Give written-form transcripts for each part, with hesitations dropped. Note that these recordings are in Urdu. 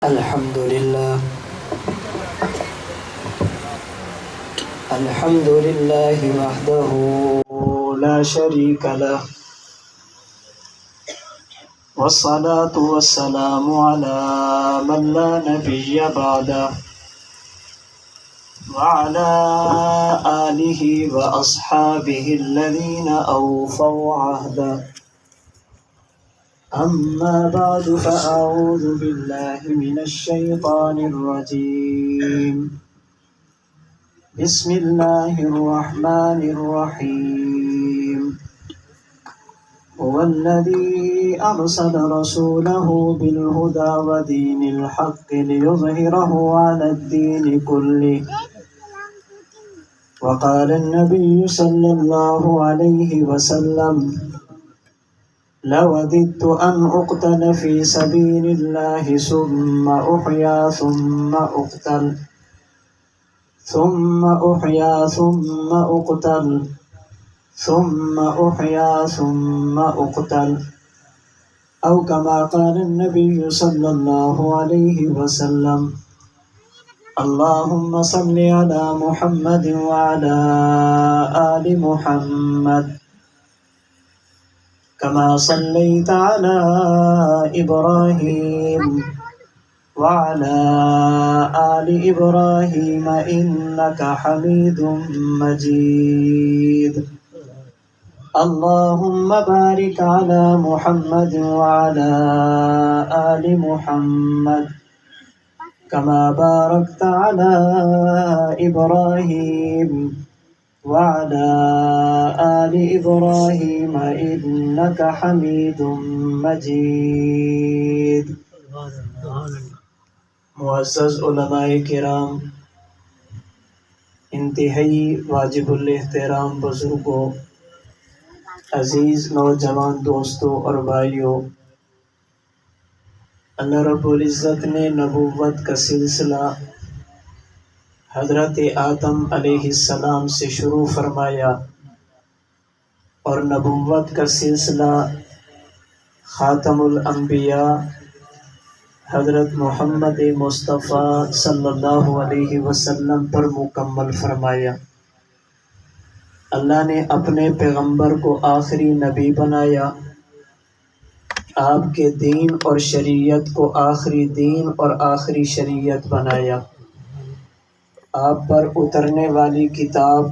الحمد لله وحده لا شريك له، والصلاة والسلام على من لا نبي بعده، وعلى آله وأصحابه الذين أوفوا عهده. أما بعد، فأعوذ بالله من الشيطان الرجيم. بسم الله الرحمن الرحيم. هو الذي أرسل رسوله بالهدى ودين الحق ليظهره على الدين كله. وقال النبي صلى الله عليه وسلم: لوددت أن أقتل في سبيل الله ثم أحيا ثم أقتل ثم أحيا ثم أقتل ثم أحيا ثم أقتل، أو كما قال النبي صلى الله عليه وسلم. اللهم صل على محمد وعلى آل محمد كما صليت على إبراهيم وعلى آل إبراهيم إنك حميد مجيد. اللهم بارك على محمد وعلى آل محمد كما باركت على إبراهيم وعلى آل إبراهيم إنك حميد مجيد. معزز علماء کرام، انتہائی واجب الاحترام بزرگوں، عزیز نوجوان دوستوں اور بھائیوں، اللہ رب العزت نے نبوت کا سلسلہ حضرت آدم علیہ السلام سے شروع فرمایا، اور نبوت کا سلسلہ خاتم الانبیاء حضرت محمد مصطفیٰ صلی اللہ علیہ وسلم پر مکمل فرمایا۔ اللہ نے اپنے پیغمبر کو آخری نبی بنایا، آپ کے دین اور شریعت کو آخری دین اور آخری شریعت بنایا، آپ پر اترنے والی کتاب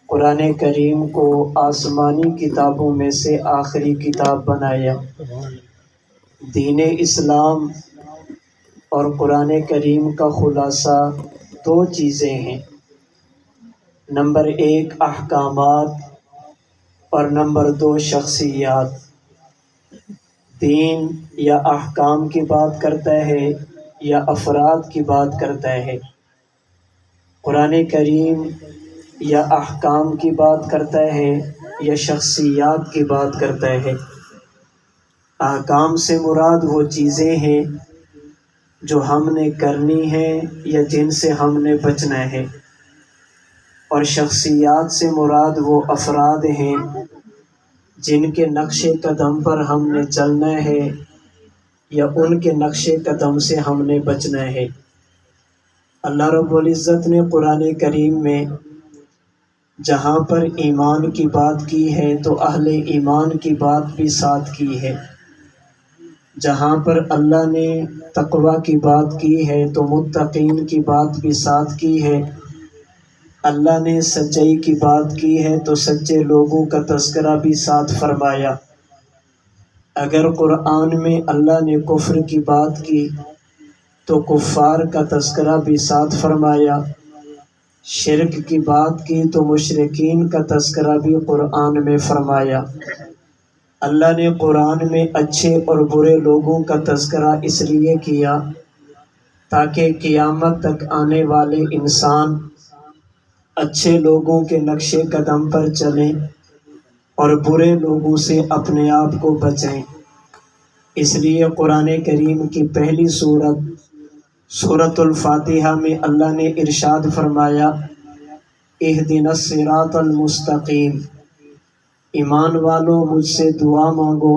قرآن کریم کو آسمانی کتابوں میں سے آخری کتاب بنایا۔ دین اسلام اور قرآن کریم کا خلاصہ دو چیزیں ہیں، نمبر 1 احکامات اور نمبر 2 شخصیات۔ دین یا احکام کی بات کرتا ہے یا افراد کی بات کرتا ہے، قرآن کریم یا احکام کی بات کرتا ہے یا شخصیات کی بات کرتا ہے۔ احکام سے مراد وہ چیزیں ہیں جو ہم نے کرنی ہیں یا جن سے ہم نے بچنا ہے، اور شخصیات سے مراد وہ افراد ہیں جن کے نقش قدم پر ہم نے چلنا ہے یا ان کے نقش قدم سے ہم نے بچنا ہے۔ اللہ رب العزت نے قرآن کریم میں جہاں پر ایمان کی بات کی ہے تو اہل ایمان کی بات بھی ساتھ کی ہے، جہاں پر اللہ نے تقوی کی بات کی ہے تو متقین کی بات بھی ساتھ کی ہے، اللہ نے سچائی کی بات کی ہے تو سچے لوگوں کا تذکرہ بھی ساتھ فرمایا۔ اگر قرآن میں اللہ نے کفر کی بات کی تو کفار کا تذکرہ بھی ساتھ فرمایا، شرک کی بات کی تو مشرکین کا تذکرہ بھی قرآن میں فرمایا۔ اللہ نے قرآن میں اچھے اور برے لوگوں کا تذکرہ اس لیے کیا تاکہ قیامت تک آنے والے انسان اچھے لوگوں کے نقش قدم پر چلیں اور برے لوگوں سے اپنے آپ کو بچیں۔ اس لیے قرآن کریم کی پہلی سورۃ الفاتحہ میں اللہ نے ارشاد فرمایا: اہدنا الصراط المستقیم، ایمان والو مجھ سے دعا مانگو،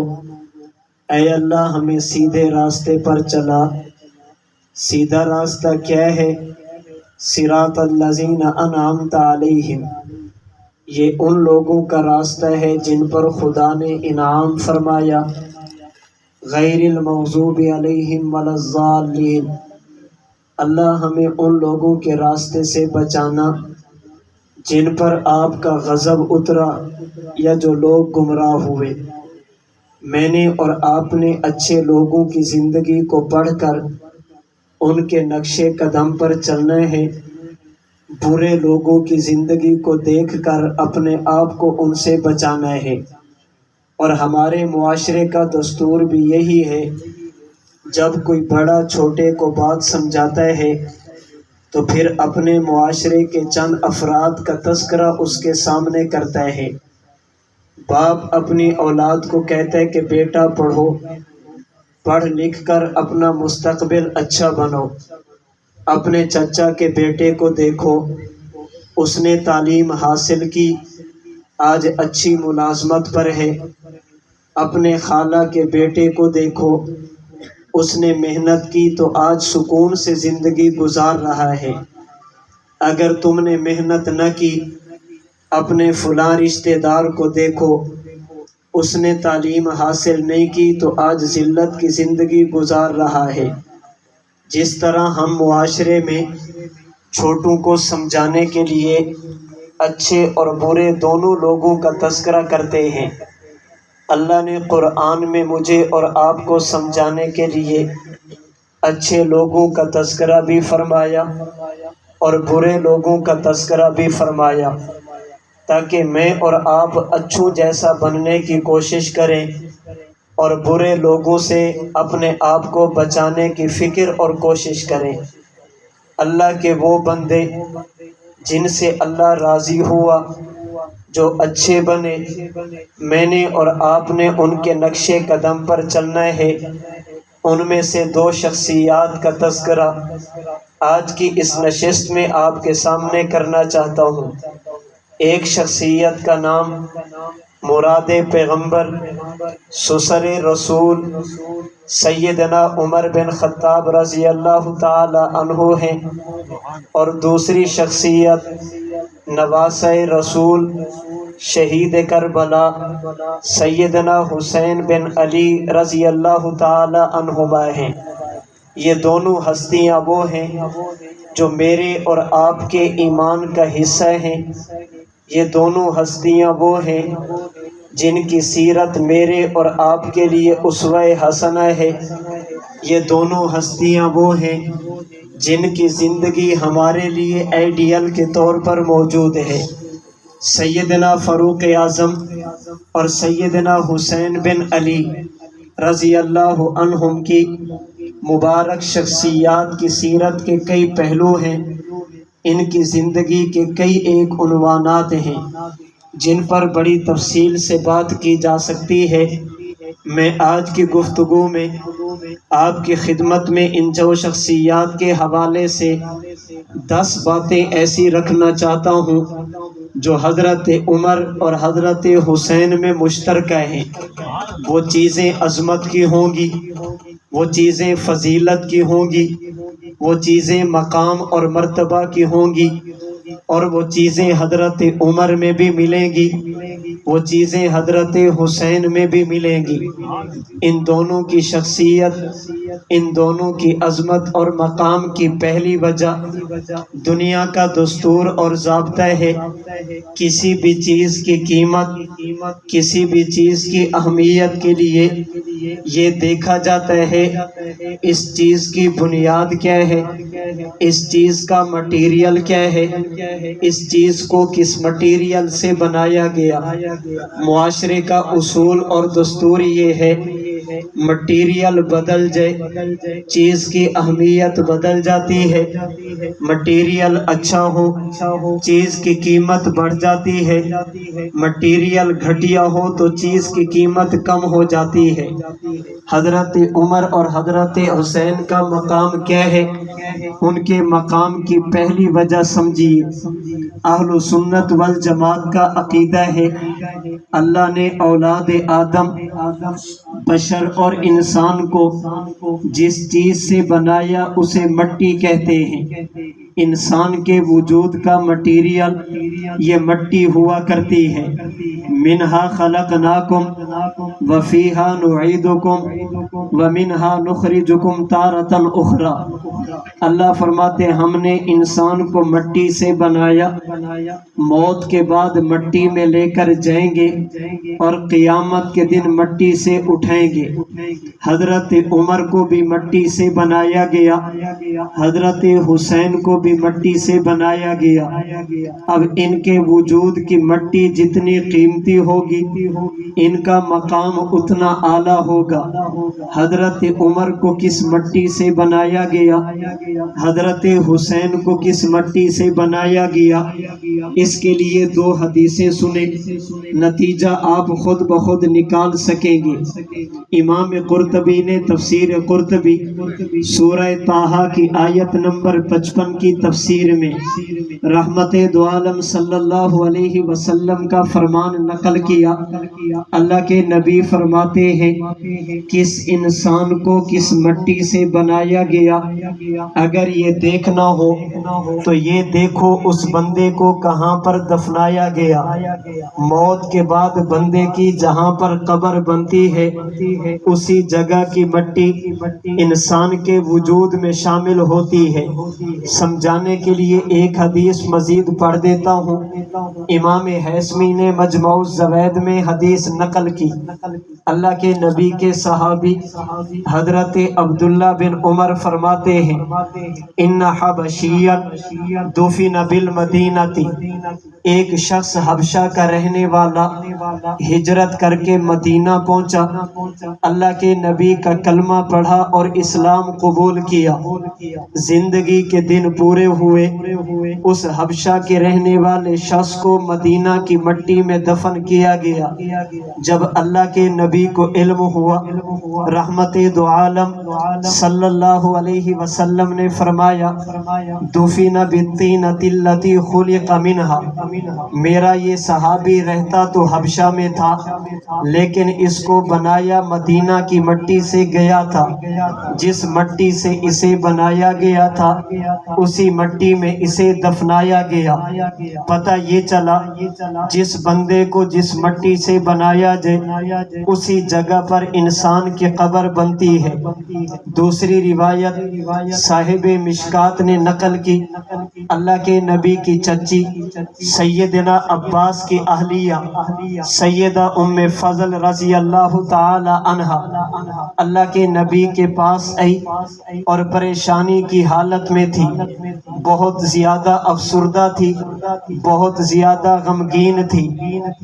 اے اللہ ہمیں سیدھے راستے پر چلا، سیدھا راستہ کیا ہے؟ صراط الذین انعمت علیہم، یہ ان لوگوں کا راستہ ہے جن پر خدا نے انعام فرمایا، غیر المغضوب علیہم ولا الضالین۔ اللہ ہمیں ان لوگوں کے راستے سے بچانا جن پر آپ کا غضب اترا یا جو لوگ گمراہ ہوئے۔ میں نے اور آپ نے اچھے لوگوں کی زندگی کو پڑھ کر ان کے نقش قدم پر چلنا ہے، برے لوگوں کی زندگی کو دیکھ کر اپنے آپ کو ان سے بچانا ہے۔ اور ہمارے معاشرے کا دستور بھی یہی ہے، جب کوئی بڑا چھوٹے کو بات سمجھاتا ہے تو پھر اپنے معاشرے کے چند افراد کا تذکرہ اس کے سامنے کرتا ہے۔ باپ اپنی اولاد کو کہتا ہے کہ بیٹا پڑھو، پڑھ لکھ کر اپنا مستقبل اچھا بنو۔ اپنے چچا کے بیٹے کو دیکھو، اس نے تعلیم حاصل کی، آج اچھی ملازمت پر ہے۔ اپنے خالہ کے بیٹے کو دیکھو، اس نے محنت کی تو آج سکون سے زندگی گزار رہا ہے۔ اگر تم نے محنت نہ کی، اپنے فلاں رشتہ دار کو دیکھو، اس نے تعلیم حاصل نہیں کی تو آج ذلت کی زندگی گزار رہا ہے۔ جس طرح ہم معاشرے میں چھوٹوں کو سمجھانے کے لیے اچھے اور برے دونوں لوگوں کا تذکرہ کرتے ہیں، اللہ نے قرآن میں مجھے اور آپ کو سمجھانے کے لیے اچھے لوگوں کا تذکرہ بھی فرمایا اور برے لوگوں کا تذکرہ بھی فرمایا، تاکہ میں اور آپ اچھوں جیسا بننے کی کوشش کریں اور برے لوگوں سے اپنے آپ کو بچانے کی فکر اور کوشش کریں۔ اللہ کے وہ بندے جن سے اللہ راضی ہوا، جو اچھے بنے، میں نے اور آپ نے ان کے نقش قدم پر چلنا ہے۔ ان میں سے دو شخصیات کا تذکرہ آج کی اس نشست میں آپ کے سامنے کرنا چاہتا ہوں۔ ایک شخصیت کا نام مراد پیغمبر، سسر رسول سیدنا عمر بن خطاب رضی اللہ تعالی عنہ ہیں، اور دوسری شخصیت نواسہ رسول شہید کربلا سیدنا حسین بن علی رضی اللہ تعالی عنہما ہیں۔ یہ دونوں ہستیاں وہ ہیں جو میرے اور آپ کے ایمان کا حصہ ہیں۔ یہ دونوں ہستیاں وہ ہیں جن کی سیرت میرے اور آپ کے لیے اسوہ حسنہ ہے۔ یہ دونوں ہستیاں وہ ہیں جن کی زندگی ہمارے لیے آئیڈیل کے طور پر موجود ہے۔ سیدنا فاروق اعظم اور سیدنا حسین بن علی رضی اللہ عنہم کی مبارک شخصیات کی سیرت کے کئی پہلو ہیں۔ ان کی زندگی کے کئی ایک عنوانات ہیں جن پر بڑی تفصیل سے بات کی جا سکتی ہے۔ میں آج کی گفتگو میں آپ کی خدمت میں ان دو شخصیات کے حوالے سے 10 باتیں ایسی رکھنا چاہتا ہوں جو حضرت عمر اور حضرت حسین میں مشترکہ ہیں۔ وہ چیزیں عظمت کی ہوں گی، وہ چیزیں فضیلت کی ہوں گی، وہ چیزیں مقام اور مرتبہ کی ہوں گی، اور وہ چیزیں حضرت عمر میں بھی ملیں گی، وہ چیزیں حضرت حسین میں بھی ملیں گی۔ ان دونوں کی شخصیت، ان دونوں کی عظمت اور مقام کی پہلی وجہ دنیا کا دستور اور ضابطہ ہے۔ کسی بھی چیز کی قیمت، کسی بھی چیز کی اہمیت کے لیے یہ دیکھا جاتا ہے اس چیز کی بنیاد کیا ہے، اس چیز کا مٹیریل کیا ہے، اس چیز کو کس مٹیریل سے بنایا گیا۔ معاشرے کا اصول اور دستور یہ ہے، مٹیریل بدل جائے چیز کی اہمیت بدل جاتی ہے، مٹیریل اچھا ہو چیز کی قیمت بڑھ جاتی ہے، مٹیریل گھٹیا ہو تو چیز کی قیمت کم ہو جاتی ہے۔ حضرت عمر اور حضرت حسین کا مقام کیا ہے؟ ان کے مقام کی پہلی وجہ سمجھیے۔ اہل سنت والجماعت کا عقیدہ ہے اللہ نے اولاد آدم بشر اور انسان کو جس چیز سے بنایا اسے مٹی کہتے ہیں۔ انسان کے وجود کا مٹیریل یہ مٹی ہوا کرتی ہے۔ منہا خلقناکم وفیہا نعیدکم ومنہا نخرجکم تارۃ اخری۔ اللہ فرماتے ہیں ہم نے انسان کو مٹی سے بنایا، موت کے بعد مٹی میں لے کر جائیں گے اور قیامت کے دن مٹی سے اٹھائیں گے۔ حضرت عمر کو بھی مٹی سے بنایا گیا، حضرت حسین کو بھی مٹی سے بنایا گیا۔ اب ان کے وجود کی مٹی جتنی قیمتی ہوگی ان کا مقام اتنا اعلیٰ ہوگا۔ حضرت عمر کو کس مٹی سے بنایا گیا، حضرت حسین کو کس مٹی سے بنایا گیا، اس کے لیے دو حدیثیں سنیں، نتیجہ آپ خود بخود نکال سکیں گے۔ امام قرطبی نے تفسیر قرطبی سورہ طٰہٰ کی آیت نمبر 55 کی تفسیر میں رحمت دو عالم صلی اللہ علیہ وسلم کا فرمان نقل کیا۔ اللہ کے نبی فرماتے ہیں کس انسان کو کس مٹی سے بنایا گیا، اگر یہ دیکھنا ہو تو یہ دیکھو اس بندے کو کہاں پر دفنایا گیا۔ موت کے بعد بندے کی جہاں پر قبر بنتی ہے اسی جگہ کی مٹی انسان کے وجود میں شامل ہوتی ہے۔ سمجھانے کے لیے ایک حدیث مزید پڑھ دیتا ہوں۔ امام حیثمی نے مجموع الزوائد میں حدیث نقل کی، اللہ کے نبی کے صحابی حضرت عبداللہ بن عمر فرماتے ہیں ان حبشیا دفن بالمدینہ، ایک شخص حبشہ کا رہنے والا ہجرت کر کے مدینہ پہنچا، اللہ کے نبی کا کلمہ پڑھا اور اسلام قبول کیا۔ زندگی کے دن پورے ہوئے، اس حبشہ کے رہنے والے شخص کو مدینہ کی مٹی میں دفن کیا گیا۔ جب اللہ کے نبی کو علم ہوا، رحمت دو عالم صلی اللہ علیہ وسلم نے فرمایا دفن بالطینۃ التی خلق منہا، میرا یہ صحابی رہتا تو حبشہ میں تھا لیکن اس کو بنایا مدینہ کی مٹی سے گیا تھا، جس مٹی سے اسے بنایا گیا تھا اسی مٹی میں اسے دفنایا گیا۔ پتہ یہ چلا جس بندے کو جس مٹی سے بنایا جائے اسی جگہ پر انسان کی قبر بنتی ہے۔ دوسری روایت صاحب مشکات نے نقل کی، اللہ کے نبی کی چچی سیدنا عباس کی اہلیہ سیدہ ام فضل رضی اللہ تعالی عنہا اللہ کے نبی کے پاس آئی اور پریشانی کی حالت میں تھی، بہت زیادہ افسردہ تھی، بہت زیادہ غمگین تھی۔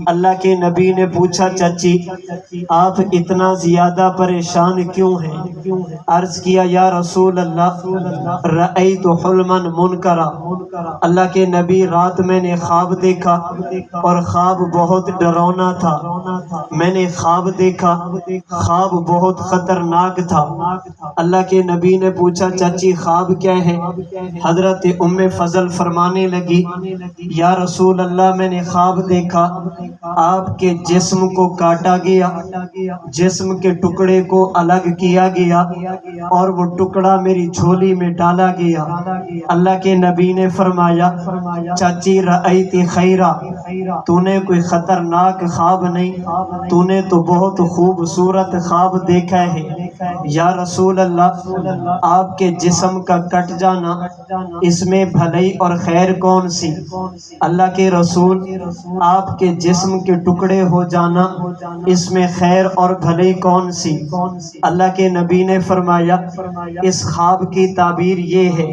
اللہ کے نبی نے پوچھا چچی آپ اتنا زیادہ پریشان کیوں ہیں؟ عرض کیا یا رسول اللہ رأیت حلما منکرا، اللہ کے نبی رات میں نے خواب دیکھا اور خواب بہت ڈراؤنا تھا، میں نے خواب دیکھا، خواب بہت خطرناک تھا۔ اللہ کے نبی نے پوچھا چچی خواب کیا ہے؟ حضرت ام فضل فرمانے لگی یا رسول اللہ میں نے خواب دیکھا آپ کے جسم کو کاٹا گیا، جسم کے ٹکڑے کو الگ کیا گیا اور وہ ٹکڑا میری جھولی میں ڈالا گیا۔ اللہ کے نبی نے فرمایا چاچی رأیت خیرا، تو نے کوئی خطرناک خواب نہیں، تو نے تو بہت خوبصورت خواب دیکھا ہے۔ یا رسول اللہ آپ کے جسم کا کٹ جانا اس میں بھلائی اور خیر کون سی؟ اللہ کے رسول آپ کے جسم کے ٹکڑے ہو جانا اس میں خیر اور بھلائی کون سی؟ اللہ کے نبی نے فرمایا اس خواب کی تعبیر یہ ہے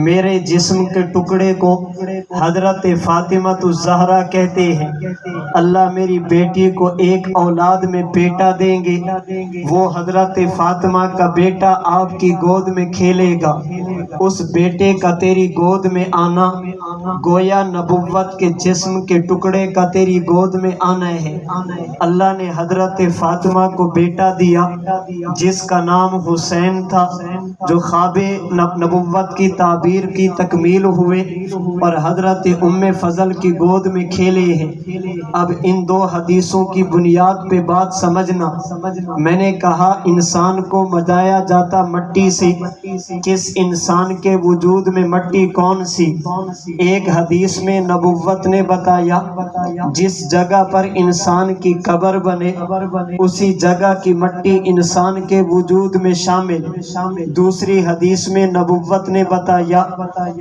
میرے جسم کے ٹکڑے کو حضرت فاطمہ الزہرا کہتے ہیں، اللہ میری بیٹی کو ایک اولاد میں بیٹا دیں گے، وہ حضرت فاطمہ کا بیٹا آپ کی گود میں کھیلے گا، اس بیٹے کا تیری گود میں آنا گویا نبوت کے جسم کے ٹکڑے کا تیری گود میں آنا ہے۔ اللہ نے حضرت فاطمہ کو بیٹا دیا جس کا نام حسین تھا، جو خواب نبوت کی تعبیر کی تکمیل ہوئے اور حضرت ام فضل کی گود میں کھیلے ہیں۔ اب ان دو حدیثوں کی بنیاد پہ بات سمجھنا۔ میں نے کہا انسان کو مدایا جاتا مٹی سے، کس انسان کے وجود میں مٹی کون سی؟ ایک حدیث میں نبوت نے بتایا جس جگہ پر انسان کی قبر بنے اسی جگہ کی مٹی انسان کے وجود میں شامل۔ دوسری حدیث میں نبوت نے بتایا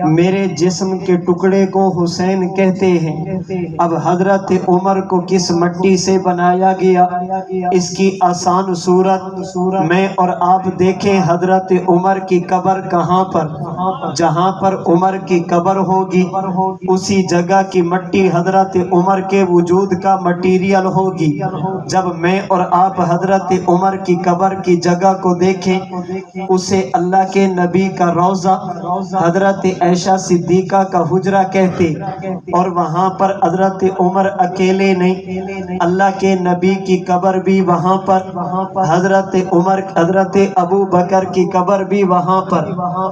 میرے جسم کے ٹکڑے کو حسین کہتے ہیں۔ اب حضرت عمر کو کس مٹی سے بنایا گیا؟ اس کی آسان صورت میں اور آپ دیکھیں حضرت عمر کی قبر کہاں پر؟ جہاں پر عمر کی قبر ہوگی اسی جگہ کی مٹی حضرت عمر کے وجود کا مٹیریل ہوگی۔ جب میں اور آپ حضرت عمر کی قبر کی جگہ کو دیکھیں اسے اللہ کے نبی کا روضہ، حضرت عائشہ صدیقہ کا حجرہ کہتے، اور وہاں پر حضرت عمر اکیلے نہیں، اللہ کے نبی کی قبر بھی وہاں پر، حضرت عمر حضرت ابو بکر کی قبر بھی وہاں پر،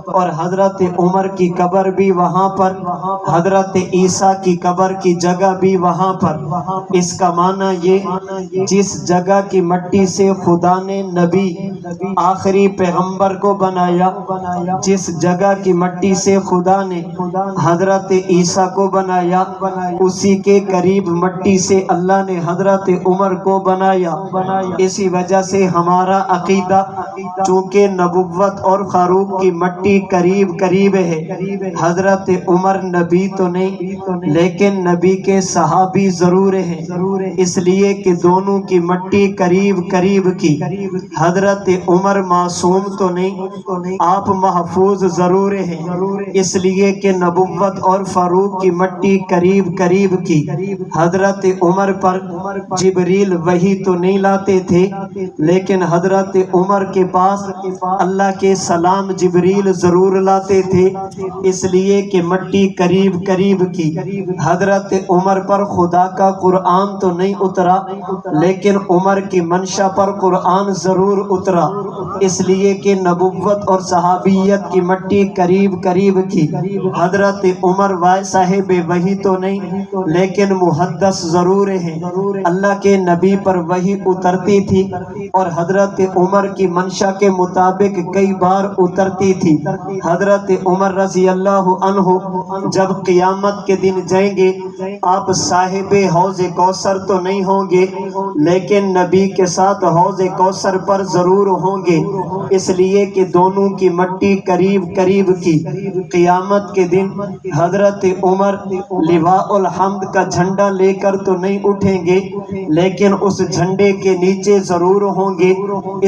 اور حضرت عمر کی قبر بھی وہاں پر، حضرت عیسیٰ کی قبر کی جگہ بھی وہاں پر۔ اس کا معنی یہ جس جگہ کی مٹی سے خدا نے نبی آخری پیغمبر کو بنایا، جس جگہ کی مٹی سے خدا نے حضرت عیسیٰ کو بنایا، اسی کے قریب مٹی سے اللہ نے حضرت عمر کو بنایا۔ اسی وجہ سے ہمارا عقیدہ چونکہ نبوت اور فاروق کی مٹی قریب قریب ہے، حضرت عمر نبی تو نہیں لیکن نبی کے صحابی ضرور ہیں، اس لیے کہ دونوں کی مٹی قریب قریب کی۔ حضرت عمر معصوم تو نہیں، آپ محفوظ ضرور ہیں، اس لیے کہ نبوت اور فاروق کی مٹی قریب قریب کی۔ حضرت عمر پر جبریل وحی تو نہیں لاتے تھے لیکن حضرت عمر کے پاس اللہ کے سلام جبریل ضرور لاتے تھے، اس لیے کہ مٹی قریب قریب کی۔ حضرت عمر پر خدا کا قرآن تو نہیں اترا لیکن عمر کی منشا پر قرآن ضرور اترا، اس لیے کہ نبوت اور صحابیت کی مٹی قریب قریب کی۔ حضرت عمر صاحب وحی تو نہیں لیکن محدث ضرور ہیں، اللہ کے نبی پر وحی اترتی تھی اور حضرت عمر کی منشا کے مطابق کئی بار اترتی تھی۔ حضرت عمر رضی اللہ عنہ جب قیامت کے دن جائیں گے آپ صاحب حوض کوثر تو نہیں ہوں گے لیکن نبی کے ساتھ حوض کوثر پر ضرور ہوں گے، اس لیے کہ دونوں کی مٹی قریب قریب کی۔ قیامت کے دن حضرت عمر لواء الحمد کا جھنڈا لے کر تو نہیں اٹھیں گے لیکن اس جھنڈے کے نیچے ضرور ہوں گے،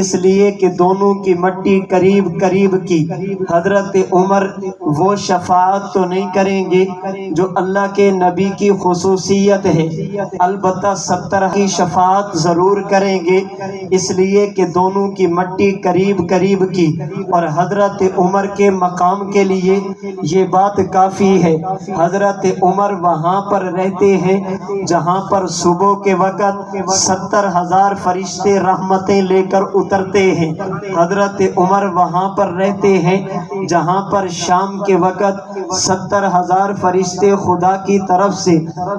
اس لیے کہ دونوں کی مٹی قریب قریب کی۔ حضرت عمر وہ شفاعت تو نہیں کریں گے جو اللہ کے نبی کی خصوصیت ہے، البتہ 70 کی شفاعت ضرور کریں گے، اس لیے کہ دونوں کی مٹی قریب قریب کی۔ اور حضرت عمر کے مقام کے لیے یہ بات کافی ہے، حضرت عمر وہاں پر رہتے ہیں جہاں پر صبح کے وقت 70,000 فرشتے رحمتیں لے کر اترتے ہیں، حضرت عمر وہاں پر رہتے ہیں جہاں پر شام کے وقت 70,000 فرشتے خدا کی طرف سے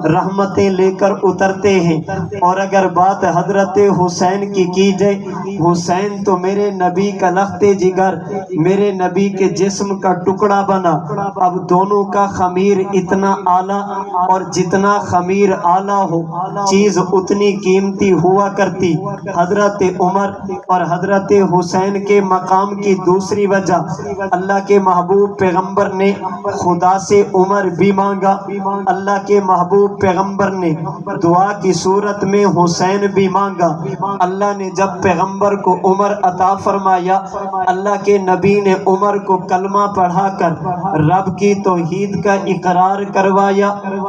رحمتیں لے کر اترتے ہیں۔ اور اگر بات حضرت حسین کی جائے، حسین تو میرے نبی کا لخت جگر، میرے نبی کے جسم کا ٹکڑا بنا۔ اب دونوں کا خمیر اتنا اعلیٰ، اور جتنا خمیر اعلیٰ ہو چیز اتنی قیمتی ہوا کرتی۔ حضرت عمر اور حضرت حسین کے مقام کی دوسری وجہ، اللہ کے محبوب پیغمبر نے خدا سے عمر بھی مانگا، اللہ کے محبوب پیغمبر نے دعا کی صورت میں حسین بھی مانگا۔ اللہ نے جب پیغمبر کو عمر عطا فرمایا، اللہ کے نبی نے عمر کو کلمہ پڑھا کر رب کی توحید کا اقرار کروایا،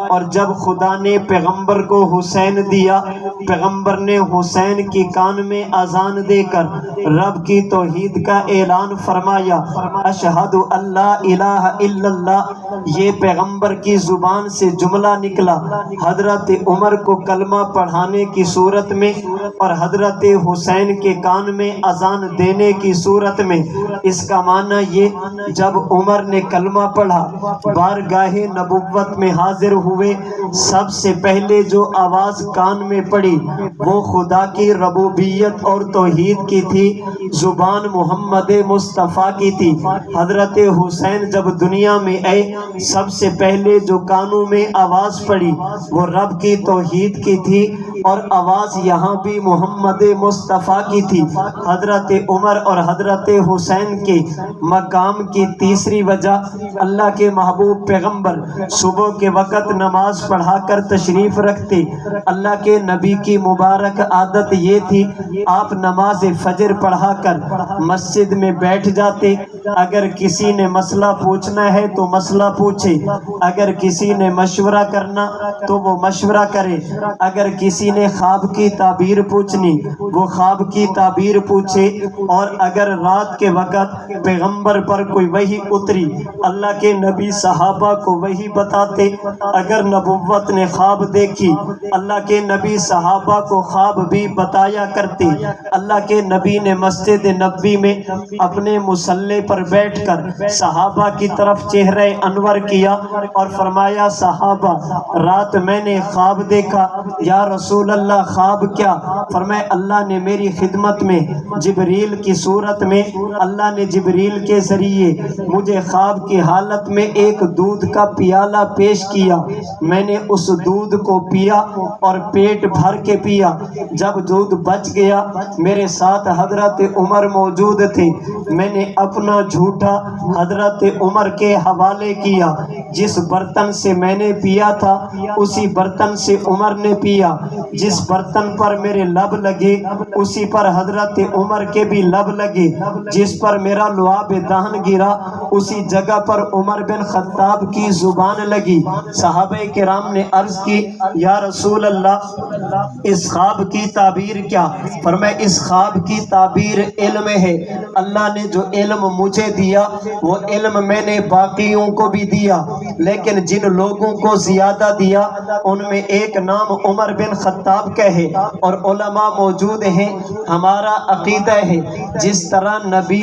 اور جب خدا نے پیغمبر کو حسین دیا، پیغمبر نے حسین کی کان میں اذان دے کر رب کی توحید کا اعلان فرمایا، اشہد اللہ الہ الا اللہ یہ پیغمبر کی زبان سے جملہ نکلا حضرت عمر کو کلمہ پڑھانے کی صورت میں اور حضرت حسین کے کان میں اذان دینے کی صورت میں۔ اس کا معنی یہ جب عمر نے کلمہ پڑھا، بارگاہ نبوت میں حاضر ہوئے، سب سے پہلے جو آواز کان میں پڑی وہ خدا کی ربوبیت اور توحید کی تھی، زبان محمد مصطفیٰ کی تھی۔ حضرت حسین جب دنیا میں آئے، سب سے پہلے جو کانوں میں آواز پڑی وہ رب کی توحید کی تھی، اور آواز یہاں بھی محمد مصطفیٰ کی تھی۔ حضرت عمر اور حضرت حسین کے مقام کی تیسری وجہ، اللہ کے محبوب پیغمبر صبح کے وقت نماز پڑھا کر تشریف رکھتے۔ اللہ کے نبی کی مبارک عادت یہ تھی، آپ نماز فجر پڑھا کر مسجد میں بیٹھ جاتے۔ اگر کسی نے مسئلہ پوچھنا ہے تو مسئلہ پوچھے، اگر کسی نے مشورہ کرنا تو وہ مشورہ کرے، اگر کسی نے خواب کی تعبیر پوچھنی وہ خواب کی تعبیر پوچھے، اور اگر رات کے وقت پیغمبر پر کوئی وحی اتری اللہ کے نبی صحابہ کو وحی بتاتے۔ اگر نبوت نے خواب دیکھی اللہ کے نبی صحابہ کو خواب بھی بتایا کرتے۔ اللہ کے نبی نے مسجد نبوی میں اپنے مصلی پر بیٹھ کر صحابہ کی طرف چہرہ انور کیا اور فرمایا، صحابہ رات میں نے خواب دیکھا۔ یا رسول اللہ خواب کیا؟ فرمایا، اللہ نے میری خدمت میں جبریل کی صورت میں، اللہ نے جبریل کے ذریعے مجھے خواب کی حالت میں ایک دودھ کا پیالہ پیش کیا، میں نے اس دودھ کو پیا اور پیٹ بھر کے پیا۔ جب دودھ بچ گیا، میرے ساتھ حضرت عمر موجود تھے، میں نے اپنا جھوٹا حضرت عمر کے حوالے کیا۔ جس برتن سے میں نے پیا تھا اسی برتن سے عمر نے پیا، جس برتن پر میرے لب لگے اسی پر حضرت عمر کے بھی لب لگے، جس پر میرا لعاب دہن گرا اسی جگہ پر عمر بن خطاب کی زبان لگی۔ صحابہ کرام نے عرض کی، یا رسول اللہ اس خواب کی تعبیر کیا؟ فرمایا، اس خواب کی تعبیر علم ہے، اللہ نے جو علم مجھے دیا وہ علم میں نے باقیوں کو بھی دیا، لیکن جن لوگوں کو زیادہ دیا ان میں ایک نام عمر بن خطاب کا ہے، اور علماء موجود ہیں۔ ہمارا عقیدہ ہے جس طرح نبی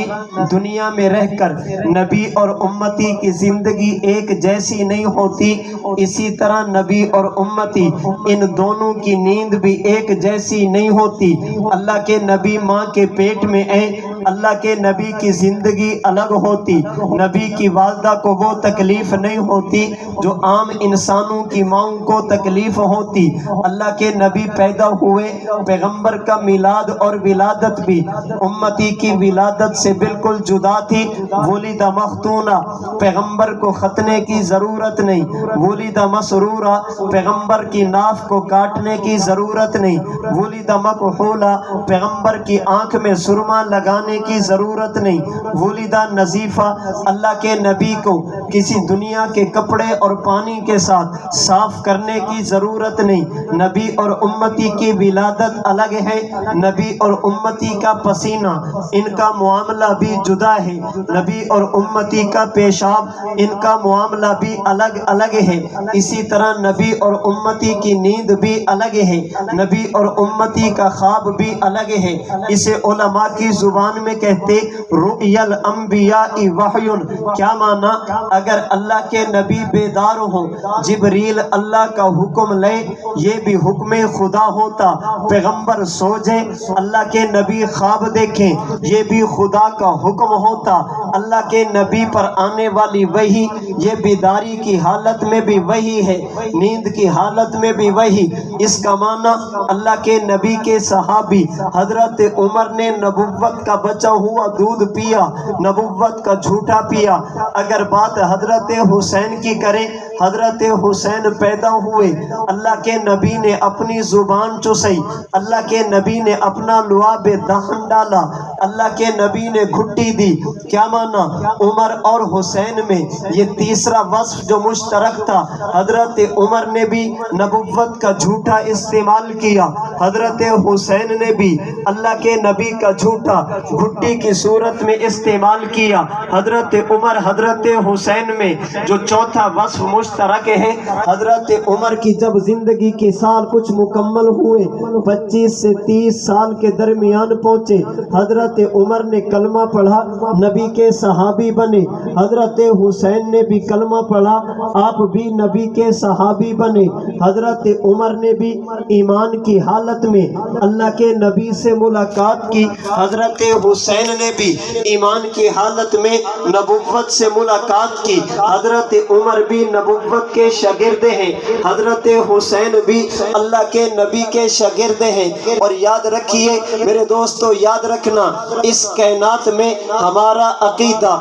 دنیا میں رہ کر نبی اور امتی کی زندگی ایک جیسی نہیں ہوتی، اسی طرح نبی اور امتی ان دونوں کی نیند بھی ایک جیسی نہیں ہوتی۔ اللہ کے نبی ماں کے پیٹ میں ہیں، اللہ کے نبی کی زندگی الگ ہوتی، نبی کی والدہ کو وہ تکلیف نہیں ہوتی جو عام انسانوں کی ماں کو تکلیف ہوتی۔ اللہ کے نبی پیدا ہوئے، پیغمبر کا میلاد اور ولادت بھی امتی کی ولادت سے بالکل جدا تھی۔ ولد مختونا، پیغمبر کو ختنے کی ضرورت نہیں، ولد مسرورا، پیغمبر کی ناف کو کاٹنے کی ضرورت نہیں، ولد مکحولا، پیغمبر کی آنکھ میں سرما لگانے کی ضرورت نہیں، ولد نظیفہ، اللہ کے نبی کو کسی دنیا کے کپڑے اور پانی کے ساتھ صاف کرنے کی ضرورت نہیں۔ نبی اور امتی کی ولادت الگ ہے، نبی اور امتی کا پسینہ ان کا معاملہ بھی جدا ہے، نبی اور امتی کا پیشاب ان کا معاملہ بھی الگ الگ ہے، اسی طرح نبی اور امتی کی نیند بھی الگ ہے، نبی اور امتی کا خواب بھی الگ ہے۔ اسے علماء کی زبان میں کہتے رؤی الانبیاء وحی۔ کیا معنی؟ اگر اللہ کے نبی بیدار ہوں، جبریل اللہ کا حکم لے یہ بھی حکم خدا ہوتا، پیغمبر سو جائیں اللہ کے نبی خواب دیکھیں یہ بھی خدا کا حکم ہوتا، اللہ کے نبی پر آنے والی وحی یہ بیداری کی حالت میں بھی وحی ہے، نیند کی حالت میں بھی وحی۔ اس کا معنی اللہ کے نبی کے صحابی حضرت عمر نے نبوت کا بچا ہوا دودھ پیا، نبوت کا جھوٹا پیا۔ اگر بات حضرت حسین کی کریں، حضرت حسین پیدا ہوئے، اللہ کے نبی نے اپنی زبان چوسی، اللہ کے نبی نے اپنا لعاب دہن ڈالا، اللہ کے نبی نے گھٹی دی۔ کیا مانا؟ عمر اور حسین میں یہ تیسرا وصف جو مشترک تھا، حضرت عمر نے بھی نبوت کا جھوٹا استعمال کیا، حضرت حسین نے بھی اللہ کے نبی کا جھوٹا گھٹی کی صورت میں استعمال کیا۔ حضرت عمر حضرت حسین میں جو چوتھا وصف مشترک ہے، حضرت عمر کی جب زندگی کے سال کچھ مکمل ہوئے، 25 سے 30 سال کے درمیان پہنچے، حضرت عمر نے کلمہ پڑھا، نبی کے صحابی بنے۔ حضرت حسین نے بھی کلمہ پڑھا، آپ بھی نبی کے صحابی بنے۔ حضرت عمر نے بھی ایمان کی حالت میں اللہ کے نبی سے ملاقات کی، حضرت حسین نے بھی ایمان کی حالت میں نبوت سے ملاقات کی۔ حضرت عمر بھی نبوت کے شاگرد ہیں، حضرت حسین بھی اللہ کے نبی کے شاگرد ہیں۔ اور یاد رکھیے میرے دوستو، یاد رکھنا اس کائنات میں ہمارا عقیدہ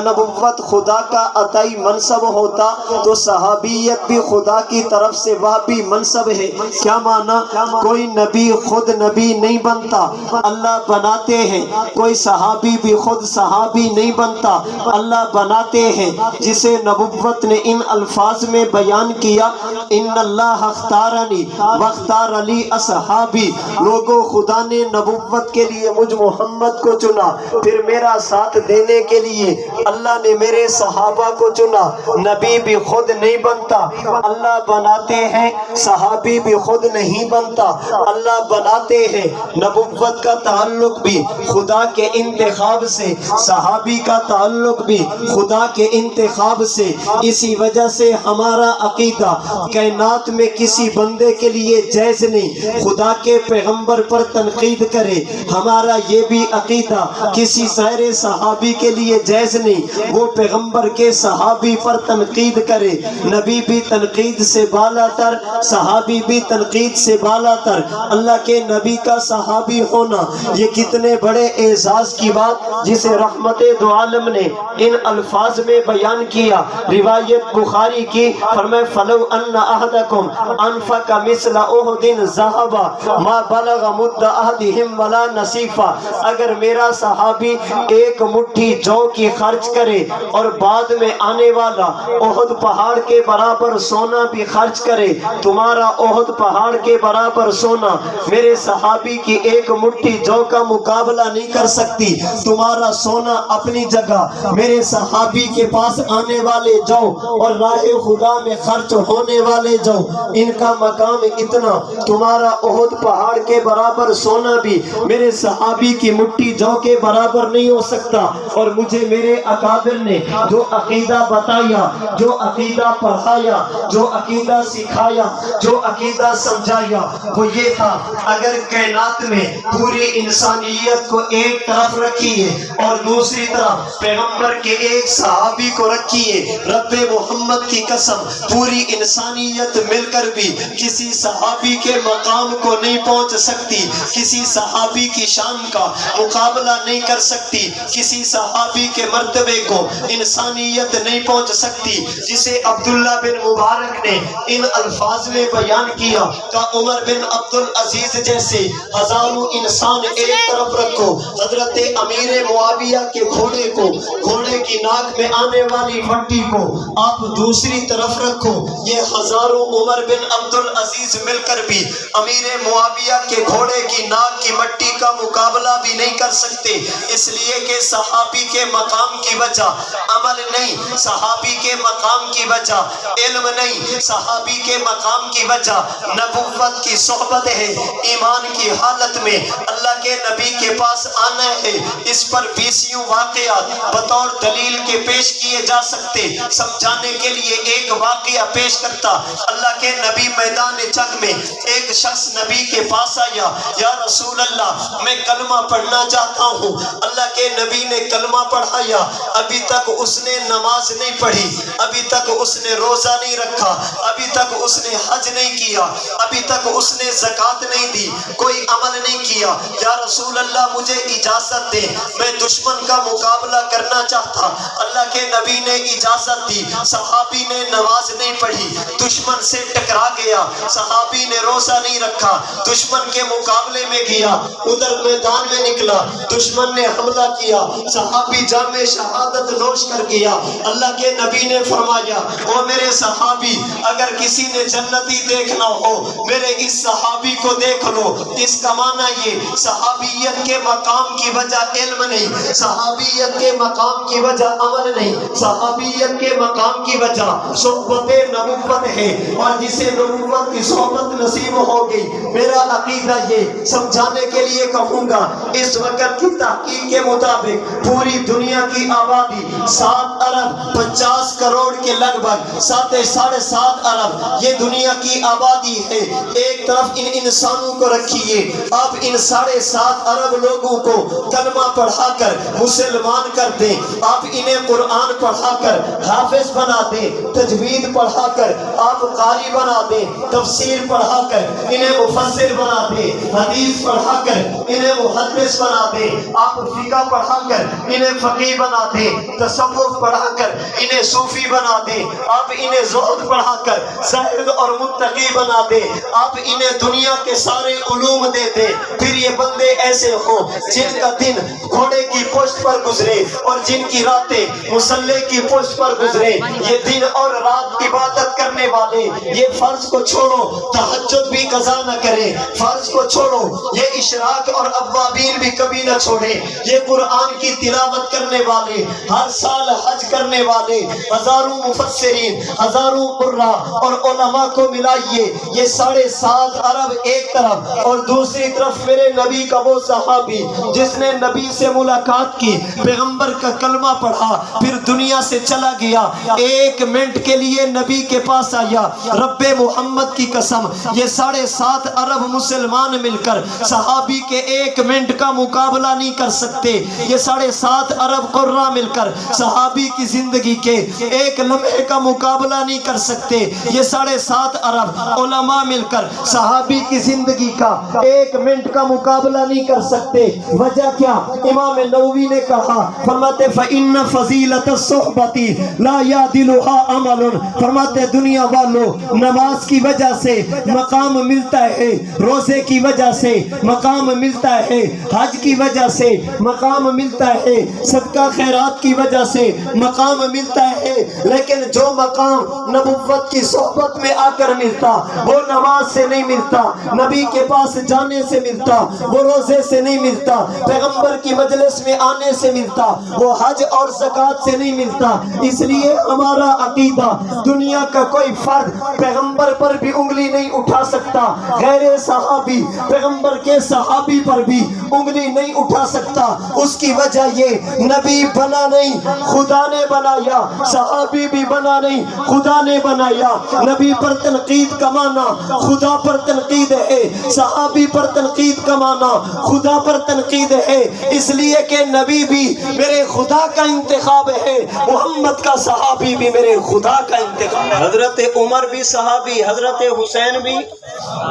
نبوت خدا کا عطائی منصب ہوتا تو صحابیت بھی خدا کی طرف سے وہ بھی منصب ہے۔ کیا مانا؟ کوئی نبی خود نبی نہیں بنتا، اللہ بناتے ہیں۔ کوئی صحابی بھی خود صحابی نہیں بنتا، اللہ بناتے ہیں۔ جسے نبوت نے ان الفاظ میں بیان کیا، ان اللہ اختارنی واختار علی اصحابی، لوگوں خدا نے نبوت کے لیے مجھ محمد کو چنا، پھر میرا ساتھ دینے کے لیے اللہ نے میرے صحابہ کو چنا۔ نبی بھی خود نہیں بنتا، اللہ بناتے ہیں۔ صحابی بھی خود نہیں بنتا، اللہ بناتے ہیں۔ نبوت کا تعلق بھی خدا کے انتخاب سے، صحابی کا تعلق بھی خدا کے انتخاب سے۔ اسی وجہ سے ہمارا عقیدہ کائنات میں کسی بندے کے لیے جائز نہیں خدا کے پیغمبر پر تنقید کرے۔ ہمارا یہ بھی عقیدہ کسی غیر صحابی کے لیے جائز نہیں وہ پیغمبر کے صحابی پر تنقید کرے۔ نبی بھی تنقید سے بالا تر، صحابی بھی تنقید سے بالا تر۔ اللہ کے نبی کا صحابی ہونا یہ کتنے بڑے اعزاز کی بات، جسے رحمت دو عالم نے ان الفاظ میں بیان کیا۔ روایت بخاری کی، فرمائے فلو ان احدکم انفق مثل احد ذهبا ما بلغ مد احدهم ولا نصیفا، اگر میرا صحابی ایک مٹھی جو کی خرچ کرے اور بعد میں آنے والا احد پہاڑ کے برابر سونا بھی خرچ کرے، تمہارا احد پہاڑ کے برابر سونا میرے صحابی کی ایک مٹھی جو کا مقابلہ نہیں کر سکتی۔ تمہارا سونا اپنی جگہ، میرے صحابی کے پاس آنے والے جو اور راہ خدا میں خرچ ہونے والے جو، ان کا مقام اتنا، تمہارا احد پہاڑ کے برابر سونا بھی میرے صحابی کی مٹھی جو کے برابر نہیں ہو سکتا۔ اور مجھے میرے اکابر نے جو عقیدہ بتایا، جو عقیدہ پڑھایا، جو عقیدہ سکھایا، جو عقیدہ سمجھایا، وہ یہ تھا اگر کائنات میں پوری انسانیت کو ایک طرف رکھیے اور دوسری طرف پیغمبر کے ایک صحابی کو رکھیے، رب محمد کی قسم پوری انسانیت مل کر بھی کسی صحابی کے مقام کو نہیں پہنچ سکتی، کسی صحابی کی شان کا مقابلہ نہیں کر سکتی، کسی صحابی کے مرتبے کو انسانیت نہیں پہنچ سکتی۔ جسے عبداللہ بن مبارک نے ان الفاظ میں بیان کیا کہ عمر بن عبدالعزیز جیسے ہزاروں انسان ایک طرف رکھو، حضرت امیر معاویہ کے گھوڑے کو، گھوڑے کی ناک میں آنے والی مٹی کو آپ دوسری طرف رکھو، یہ ہزاروں عمر بن عبدالعزیز مل کر بھی امیر معاویہ کے گھوڑے کی ناک کی مٹی کا مقابلہ بھی نہیں کر سکتے، اس لیے کہ صحابی کے مقام کی وجہ عمل نہیں، صحابی کے مقام کی وجہ علم نہیں، صحابی کے مقام کی وجہ نبوت کی صحبت ہے، ایمان کی حالت میں اللہ کے نبی کے پاس آنا ہے۔ اس پر 20 واقعات بطور دلیل کے پیش کیے جا سکتے، سمجھانے کے لیے ایک واقعہ پیش کرتا۔ اللہ کے نبی میدان جنگ میں ایک شخص نبی کے پاس آیا، یا رسول اللہ میں کلمہ پڑھنا چاہتا ہوں۔ اللہ کے نبی نے کلمہ پڑھایا، ابھی تک اس نے نماز نہیں پڑھی، ابھی تک اس نے روزہ نہیں رکھا، ابھی تک اس نے حج نہیں کیا، ابھی تک اس نے زکوٰۃ نہیں دی، کوئی عمل نہیں کیا۔ یا رسول اللہ مجھے اجازت دے، میں دشمن کا مقابلہ کرنا چاہتا۔ اللہ کے نبی نے اجازت دی، صحابی نے نماز نہیں پڑھی، دشمن سے ٹکرا گیا، صحابی نے روزہ نہیں رکھا، دشمن کے مقابلے میں گیا، ادھر میدان میں نکلا، دشمن نے حملہ کیا، صحابی جام شہادت نوش کر گیا، اللہ کے نبی نے فرمایا او میرے صحابی اگر کسی نے جنتی دیکھنا ہو میرے اس صحابی کو دیکھ لو۔ اس کا معنی یہ صحابیت کے مقام کی وجہ علم نہیں، صحابیت کے مقام کی وجہ عمل نہیں، صحابیت کے مقام کی وجہ صحبت نبوت ہے، اور جسے نبوت کی صحبت نصیب ہو گئی، میرا عقیدہ یہ سمجھانے کے لیے کہوں گا، اس وقت کی تحقیق کے مطابق پوری دنیا کی آبادی 7 ارب 50 کروڑ کے لگ بھگ 7.5 ارب یہ دنیا کی آبادی ہے۔ ایک طرف ان انسانوں کو رکھیے، اب ان 7.5 ارب لوگوں کو کلمہ پڑھا کر مسلمان کر دیں، آپ انہیں قرآن پڑھا کر حافظ بنا دیں، تجوید پڑھا کر آپ قاری بنا دیں، تفسیر پڑھا کر انہیں مفسر بنا دیں، حدیث پڑھا کر انہیں محدث بنا دیں، آپ فقہ پڑھا کر انہیں فقیہ بنا دیں، تصوف پڑھا کر انہیں صوفی بنا دیں، آپ انہیں زہد پڑھا کر زاہد اور متقی بنا دیں، آپ انہیں دنیا کے سارے علوم دے دیں، پھر یہ بندے ایسے ہوں جن کا دن گھوڑے کی پشت پر گزرے اور جن کی راتیں مسلح کی پشت پر گزرے، یہ دن اور رات عبادت کرنے والے یہ فرض کو چھوڑو تہجد بھی قضا نہ کریں، فرض کو چھوڑو یہ اشراق اور اوابین بھی کبھی نہ چھوڑیں، یہ قرآن کی تلاوت کرنے والے، ہر سال حج کرنے والے، ہزاروں مفسرین، ہزاروں قراء اور علماء کو ملائیے، یہ 7.5 ارب ایک طرف، اور دوسری طرف میرے نبی کا وہ صحابی جس نے نبی سے ملاقات کی، پیغمبر کا کلمہ پڑھا، پھر دنیا سے چلا گیا، 1 منٹ کے لیے نبی کے پاس آیا، رب محمد کی قسم یہ 7.5 ارب مسلمان مل کر صحابی کے 1 منٹ کا مقابلہ نہیں کر سکتے، یہ 7.5 ارب قراء مل کر صحابی کی زندگی کے 1 لمحے کا مقابلہ نہیں کر سکتے، یہ 7.5 ارب علماء مل کر صحابی کی زندگی کا 1 منٹ کا مقابلہ نہیں کر سکتے۔ وجہ کیا؟ امام نووی نے کہا، فرماتے فَإِنَّ فَضِيلَةَ الصُّحْبَةِ لَا يَعْدِلُهَا عَمَلٌ، فرماتے دنیا والوں نماز کی وجہ سے مقام ملتا ہے، روزے کی وجہ سے مقام ملتا ہے، حج کی وجہ سے مقام ملتا ہے، صدقہ خیرات کی وجہ سے مقام ملتا ہے، لیکن جو مقام نبوت کی صحبت میں آ کر ملتا وہ نماز سے نہیں ملتا، نبی کے پاس جانے سے ملتا، وہ روزے سے نہیں ملتا، پیغمبر کی مجلس میں آنے سے ملتا، وہ حج اور زکوٰۃ سے نہیں ملتا۔ اس لیے ہمارا عقیدہ دنیا کا کوئی فرد پیغمبر پر بھی انگلی نہیں اٹھا سکتا، غیر صحابی پیغمبر کے صحابی پر بھی انگلی نہیں اٹھا سکتا، اس کی وجہ یہ نبی بنا نہیں خدا نے بنایا، صحابی بھی بنا نہیں خدا نے بنایا، نبی پر تنقید کا معنی خدا پر تنقید ہے، صحابی پر تنقید کا معنی خدا پر تنقید ہے، اس لیے کہ نبی بھی میرے خدا کا انتخاب ہے، محمد کا صحابی بھی میرے خدا کا انتخاب ہے۔ حضرت عمر بھی صحابی، حضرت حسین بھی،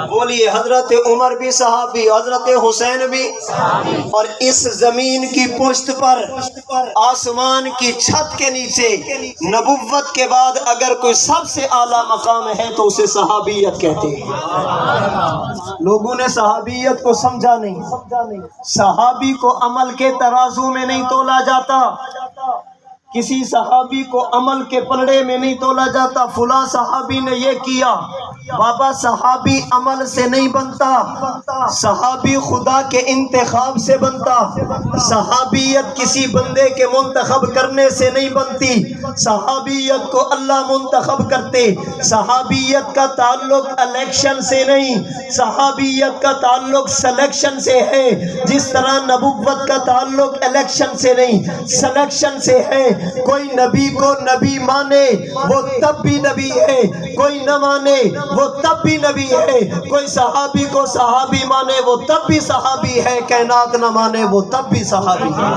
بولیے حضرت عمر بھی صحابی، حضرت حسین بھی، اور اس زمین کی پشت پر آسمان کی چھت کے نیچے نبوت کے بعد اگر کوئی سب سے اعلیٰ مقام ہے تو اسے صحابیت کہتے ہیں۔ لوگوں نے صحابیت کو سمجھا نہیں، صحابی کو عمل کے ترازو میں نہیں تولا جاتا، کسی صحابی کو عمل کے پلڑے میں نہیں تولا جاتا، فلاں صحابی نے یہ کیا، بابا صحابی عمل سے نہیں بنتا، صحابی خدا کے انتخاب سے بنتا، صحابیت کسی بندے کے منتخب کرنے سے نہیں بنتی، صحابیت کو اللہ منتخب کرتے، صحابیت کا تعلق الیکشن سے نہیں، صحابیت کا تعلق سلیکشن سے ہے، جس طرح نبوت کا تعلق الیکشن سے نہیں سلیکشن سے ہے۔ کوئی نبی کو نبی مانے وہ تب بھی نبی ہے، کوئی نہ مانے وہ تب بھی نبی ہے، کوئی صحابی کو صحابی مانے وہ تب بھی صحابی ہے، کائنات نہ مانے وہ تب بھی صحابی ہے۔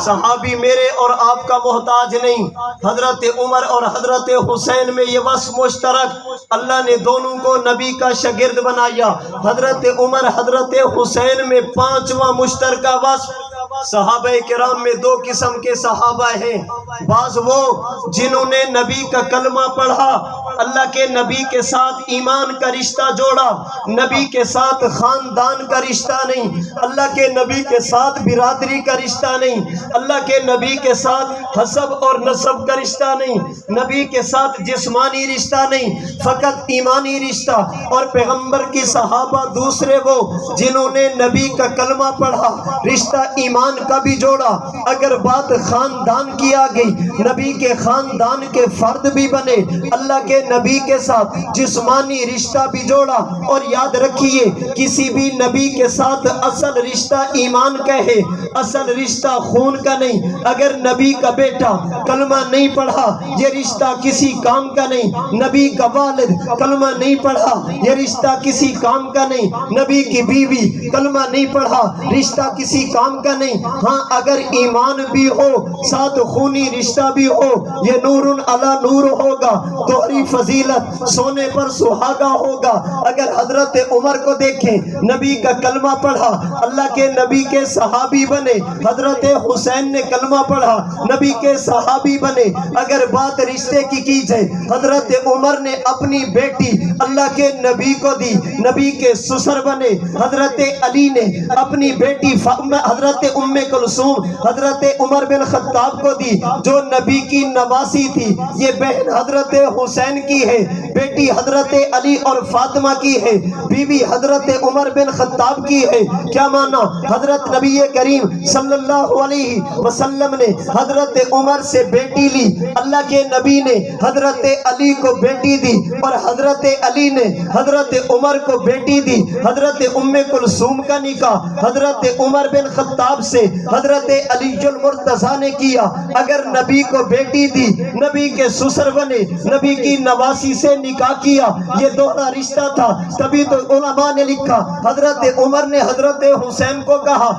صحابی میرے اور آپ کا محتاج نہیں، حضرت عمر اور حضرت حسین میں یہ وصف مشترک، اللہ نے دونوں کو نبی کا شاگرد بنایا، حضرت عمر حضرت حسین میں 5واں مشترکہ وصف صحابہ کرام میں دو قسم کے صحابہ ہیں، بعض وہ جنہوں نے نبی کا کلمہ پڑھا، اللہ کے نبی کے ساتھ ایمان کا رشتہ جوڑا، نبی کے ساتھ خاندان کا رشتہ نہیں، اللہ کے نبی کے ساتھ برادری کا رشتہ نہیں، اللہ کے نبی کے ساتھ حسب اور نسب کا رشتہ نہیں، نبی کے ساتھ جسمانی رشتہ نہیں، فقط ایمانی رشتہ۔ اور پیغمبر کی صحابہ دوسرے وہ جنہوں نے نبی کا کلمہ پڑھا، رشتہ ایمان کا بھی جوڑا، اگر بات خاندان کی آ گئی نبی کے خاندان کے فرد بھی بنے، اللہ کے نبی کے ساتھ جسمانی رشتہ بھی جوڑا۔ اور یاد رکھیے کسی بھی نبی کے ساتھ اصل رشتہ ایمان کا ہے، اصل رشتہ خون کا نہیں۔ اگر نبی کا بیٹا کلمہ نہیں پڑھا یہ رشتہ کسی کام کا نہیں، نبی کا والد کلمہ نہیں پڑھا یہ رشتہ کسی کام کا نہیں، نبی کی بیوی کلمہ نہیں پڑھا رشتہ کسی کام کا نہیں۔ ہاں اگر ایمان بھی ہو ساتھ خونی رشتہ بھی ہو یہ نور علی نور ہوگا، دوہری فضیلت سونے پر سہاگا ہوگا۔ اگر حضرت عمر کو دیکھیں نبی کا کلمہ پڑھا، اللہ کے نبی کے صحابی بنے، حضرت حسین نے کلمہ پڑھا نبی کے صحابی بنے۔ اگر بات رشتے کی جائے حضرت عمر نے اپنی بیٹی اللہ کے نبی کو دی، نبی کے سسر بنے۔ حضرت علی نے اپنی بیٹی حضرت ام کلثوم حضرت عمر بن خطاب کو دی جو نبی کی نواسی تھی، یہ بہن حضرت حسین کی ہے، بیٹی حضرت علی اور فاطمہ کی ہے، بیوی حضرت عمر بن خطاب کی ہے۔ کیا مانا؟ حضرت نبی کریم صلی اللہ علیہ وسلم نے حضرت عمر سے بیٹی لی، اللہ کے نبی نے حضرت علی کو بیٹی دی، اور حضرت علی نے حضرت عمر کو بیٹی دی۔ حضرت ام کلثوم کا نکاح حضرت عمر بن خطاب سے حضرت علی المرتضیٰ نے کیا۔ اگر نبی کو بیٹی دی نبی کے سسر بنے، نبی کی نواسی سے نکاح کیا، یہ دوہرا رشتہ تھا۔ تبھی تو علماء نے لکھا حضرت عمر نے حضرت حسین کو کہا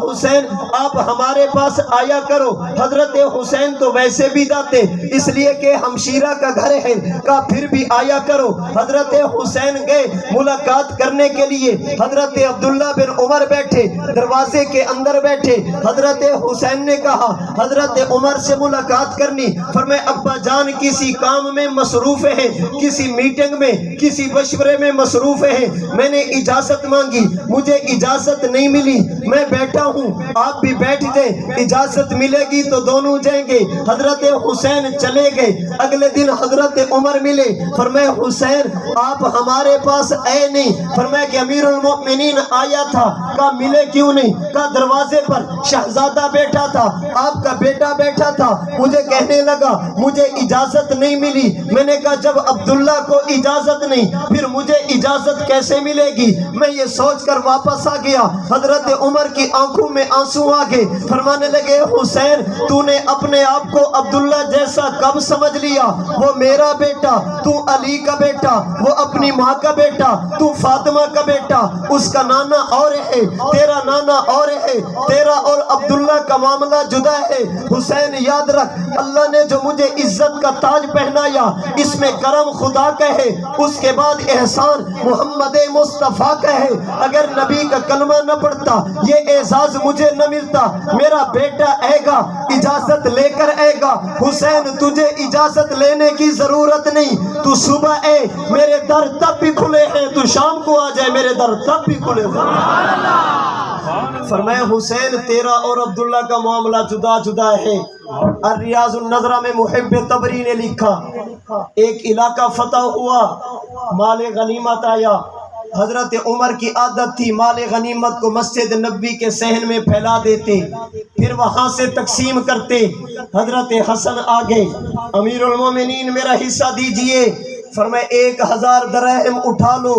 حسین آپ ہمارے پاس آیا کرو۔ حضرت حسین تو ویسے بھی جاتے اس لیے کہ ہمشیرہ کا گھر ہے، کہا پھر بھی آیا کرو۔ حضرت حسین گئے ملاقات کرنے کے لیے، حضرت عبداللہ بن عمر بیٹھے دروازے کے اندر بیٹھے، حضرت حسین نے کہا حضرت عمر سے ملاقات کرنی، فرمایا ابا جان کسی کام میں مصروف ہیں، کسی میٹنگ میں کسی مشورے میں مصروف ہیں، میں نے اجازت مانگی مجھے اجازت نہیں ملی، میں بیٹھا ہوں آپ بھی بیٹھ جائیں، اجازت ملے گی تو دونوں جائیں گے۔ حضرت حسین چلے گئے، اگلے دن حضرت عمر ملے، فرمایا حسین آپ ہمارے پاس آئے نہیں، فرمایا کہ امیر المؤمنین آیا تھا، کہا ملے کیوں نہیں، کہا دروازے پر شہزادہ بیٹھا تھا، آپ کا بیٹا بیٹھا تھا، مجھے کہنے لگا مجھے اجازت نہیں ملی، میں نے کہا جب عبداللہ کو اجازت نہیں پھر مجھے اجازت کیسے ملے گی، میں یہ سوچ کر واپس آ گیا۔ حضرت عمر کی آنکھوں میں آنسو آ گئے، فرمانے لگے حسین تو نے اپنے آپ کو عبداللہ جیسا کب سمجھ لیا، وہ میرا بیٹا، تو علی کا بیٹا، وہ اپنی ماں کا بیٹا، تو فاطمہ کا بیٹا، اس کا نانا اور ہے، تیرا نانا اور ہے، تیرا اور عبداللہ کا معاملہ جدا ہے۔ حسین یاد رکھ اللہ نے جو مجھے عزت کا تاج پہنایا اس میں کرم خدا کا ہے، اس کے بعد احسان محمد مصطفیٰ کا ہے۔ اگر نبی کا کلمہ نہ پڑھتا یہ اعزاز مجھے نہ ملتا۔ میرا بیٹا آئے گا اجازت لے کر آئے گا، حسین تجھے اجازت لینے کی ضرورت نہیں، تو صبح اے میرے در تب بھی کھلے ہیں، تو شام کو آ جائے میرے در تب بھی کھلے ہیں۔ فرمایا حسین تیرا اور عبداللہ کا معاملہ جدا جدا ہے۔ الریاض النظرہ میں محب طبری نے لکھا ایک علاقہ فتح ہوا، مال غنیمت آیا، حضرت عمر کی عادت تھی مال غنیمت کو مسجد نبوی کے صحن میں پھیلا دیتے، پھر وہاں سے تقسیم کرتے۔ حضرت حسن آگے امیر المومنین میرا حصہ دیجئے، فرمائے 1000 درہم اٹھا لو۔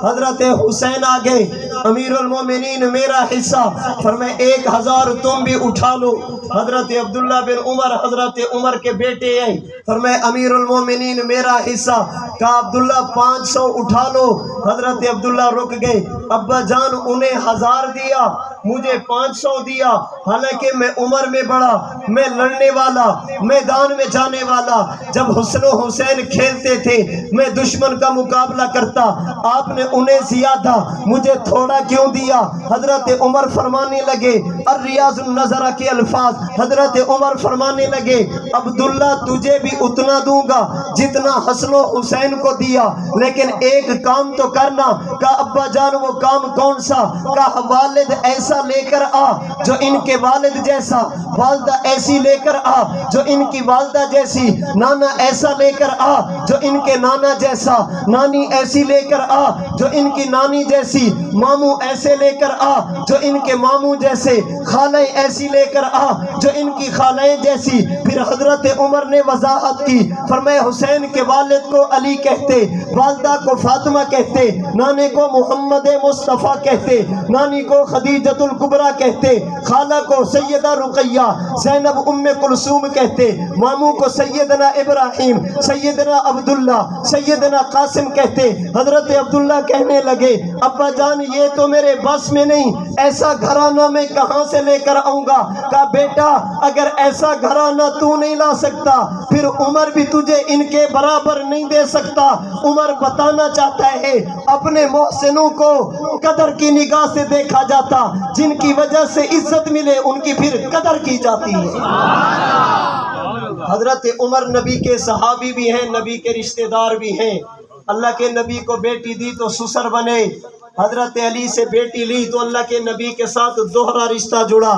حضرت حسین آگے امیر المومنین میرا حصہ، فرمائے 1000 تم بھی اٹھا لو۔ حضرت عبداللہ بن عمر حضرت عمر کے بیٹے ہیں، فرمائے امیر المومنین میرا حصہ، کہا عبداللہ 500 اٹھا لو۔ حضرت عبداللہ رک گئے، ابا جان انہیں 1000 دیا، مجھے 500 دیا، حالانکہ میں عمر میں بڑا، میں لڑنے والا، میدان میں جانے والا۔ جب حسن و حسین کھیلتے تھے میں دشمن کا مقابلہ کرتا، آپ نے انہیں زیادہ، مجھے تھوڑا کیوں دیا؟ حضرت عمر فرمانے لگے، الریاض النظرہ کے الفاظ، حضرت عمر فرمانے لگے عبداللہ تجھے بھی اتنا دوں گا جتنا حسن و حسین کو دیا، لیکن ایک کام تو کرنا۔ کہا ابا جان وہ کام کون سا؟ کہا والد ایسا لے کر آ جو ان کے والد جیسا، والدہ ایسی لے کر آ جو ان کی والدہ جیسی، نانا ایسا لے کر آ جو ان کے نانا جیسا، نانی ایسی لے کر آ جو ان کی نانی جیسی، ماموں ایسے لے کر آ جو ان کے ماموں جیسے، خالیں ایسی لے کر آ جو ان کی خالیں جیسی۔ پھر حضرت عمر نے وضاحت کی، فرمایا حسین کے والد کو علی کہتے، والدہ کو فاطمہ کہتے، نانے کو محمد مصطفیٰ کہتے، نانی کو خدیجۃ الکبریٰ کہتے، خالہ کو سیدہ رقیہ زینب ام کلثوم کہتے، ماموں کو سیدنا ابراہیم، سیدنا عبداللہ، سیدنا قاسم کہتے۔ حضرت عبداللہ کہنے لگے ابا جان یہ تو میرے بس میں نہیں، ایسا گھرانہ میں کہاں سے لے کر آؤں گا؟ کہا بیٹا اگر ایسا گھرانہ تو نہیں لا سکتا پھر عمر بھی تجھے ان کے برابر نہیں دے سکتا۔ عمر بتانا چاہتا ہے اپنے محسنوں کو قدر کی نگاہ سے دیکھا جاتا، جن کی وجہ سے عزت ملے ان کی پھر قدر کی جاتی ہے۔ حضرت عمر نبی کے صحابی بھی ہیں، نبی کے رشتہ دار بھی ہیں۔ اللہ کے نبی کو بیٹی دی تو سسر بنے، حضرت علی سے بیٹی لی تو اللہ کے نبی کے ساتھ دوہرا رشتہ جڑا۔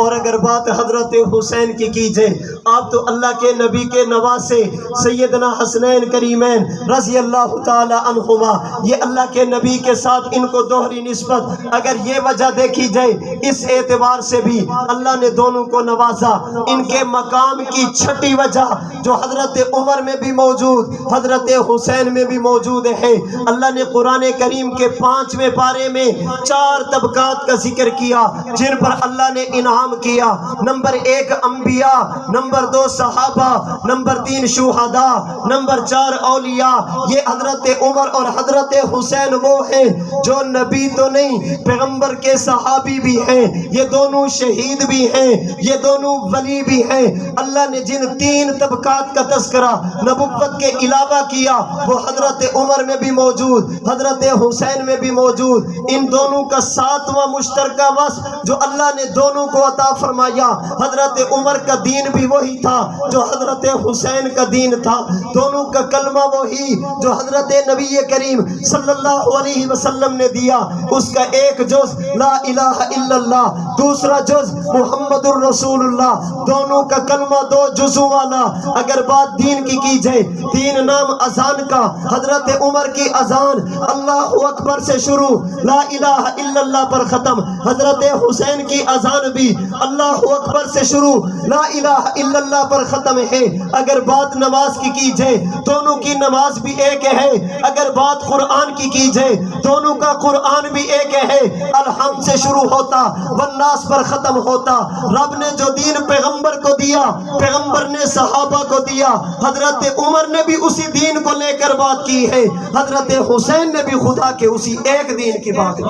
اور اگر بات حضرت حسین کی کیجئے، آپ تو اللہ کے نبی کے نواسے سیدنا حسنین کریمین رضی اللہ تعالی عنہما، یہ اللہ کے نبی کے ساتھ ان کو دوہری نسبت۔ اگر یہ وجہ دیکھی جائے اس اعتبار سے بھی اللہ نے دونوں کو نوازا۔ ان کے مقام کی چھٹی وجہ جو حضرت عمر میں بھی موجود، حضرت حسین میں بھی موجود ہے۔ اللہ نے قرآن کریم کے 5ویں پارے میں 4 طبقات کا ذکر کیا جن پر اللہ نے انعام کیا۔ نمبر 1 انبیاء، نمبر 2 صحابہ، نمبر 3 شہداء، نمبر 4 اولیاء۔ یہ حضرت عمر اور حضرت حسین وہ ہیں جو نبی تو نہیں پیغمبر کے صحابی بھی ہیں، یہ دونوں شہید بھی ہیں، یہ دونوں ولی بھی ہیں۔ اللہ نے جن 3 طبقات کا تذکرہ نبوت کے علاوہ کیا وہ حضرت عمر میں بھی موجود، حضرت حسین میں بھی موجود۔ ان دونوں کا 7واں مشترکہ وصف جو اللہ نے دونوں کو عطا فرمایا، حضرت عمر کا دین بھی وہی تھا جو حضرت حسین کا دین تھا، دونوں کا کلمہ وہی جو حضرت نبی کریم صلی اللہ علیہ وسلم نے دیا۔ اس کا ایک جز لا الہ الا اللہ، دوسرا جز محمد الرسول اللہ، دونوں کا کلمہ 2 جزوں والا۔ اگر بات دین کی جائے، 3 نام اذان کا، حضرت عمر کی اذان اللہ اکبر سے شروع لا الہ الا اللہ پر ختم، حضرت حسین کی اذان بھی اللہ اکبر سے شروع لا الہ الا اللہ پر ختم ہے۔ اگر بات نماز کی جائے دونوں کی نماز بھی ایک ہے۔ اگر بات قرآن کی جائے دونوں کا قرآن بھی ایک ہے، الحمد سے شروع ہوتا والناس پر ختم ہوتا۔ رب نے جو دین پیغمبر کو دیا، پیغمبر نے صحابہ کو دیا، حضرت عمر نے بھی اسی دین کو لے کر بات کی ہے، حضرت حسین نے بھی خدا کے اسی ایک دین کی بات کی۔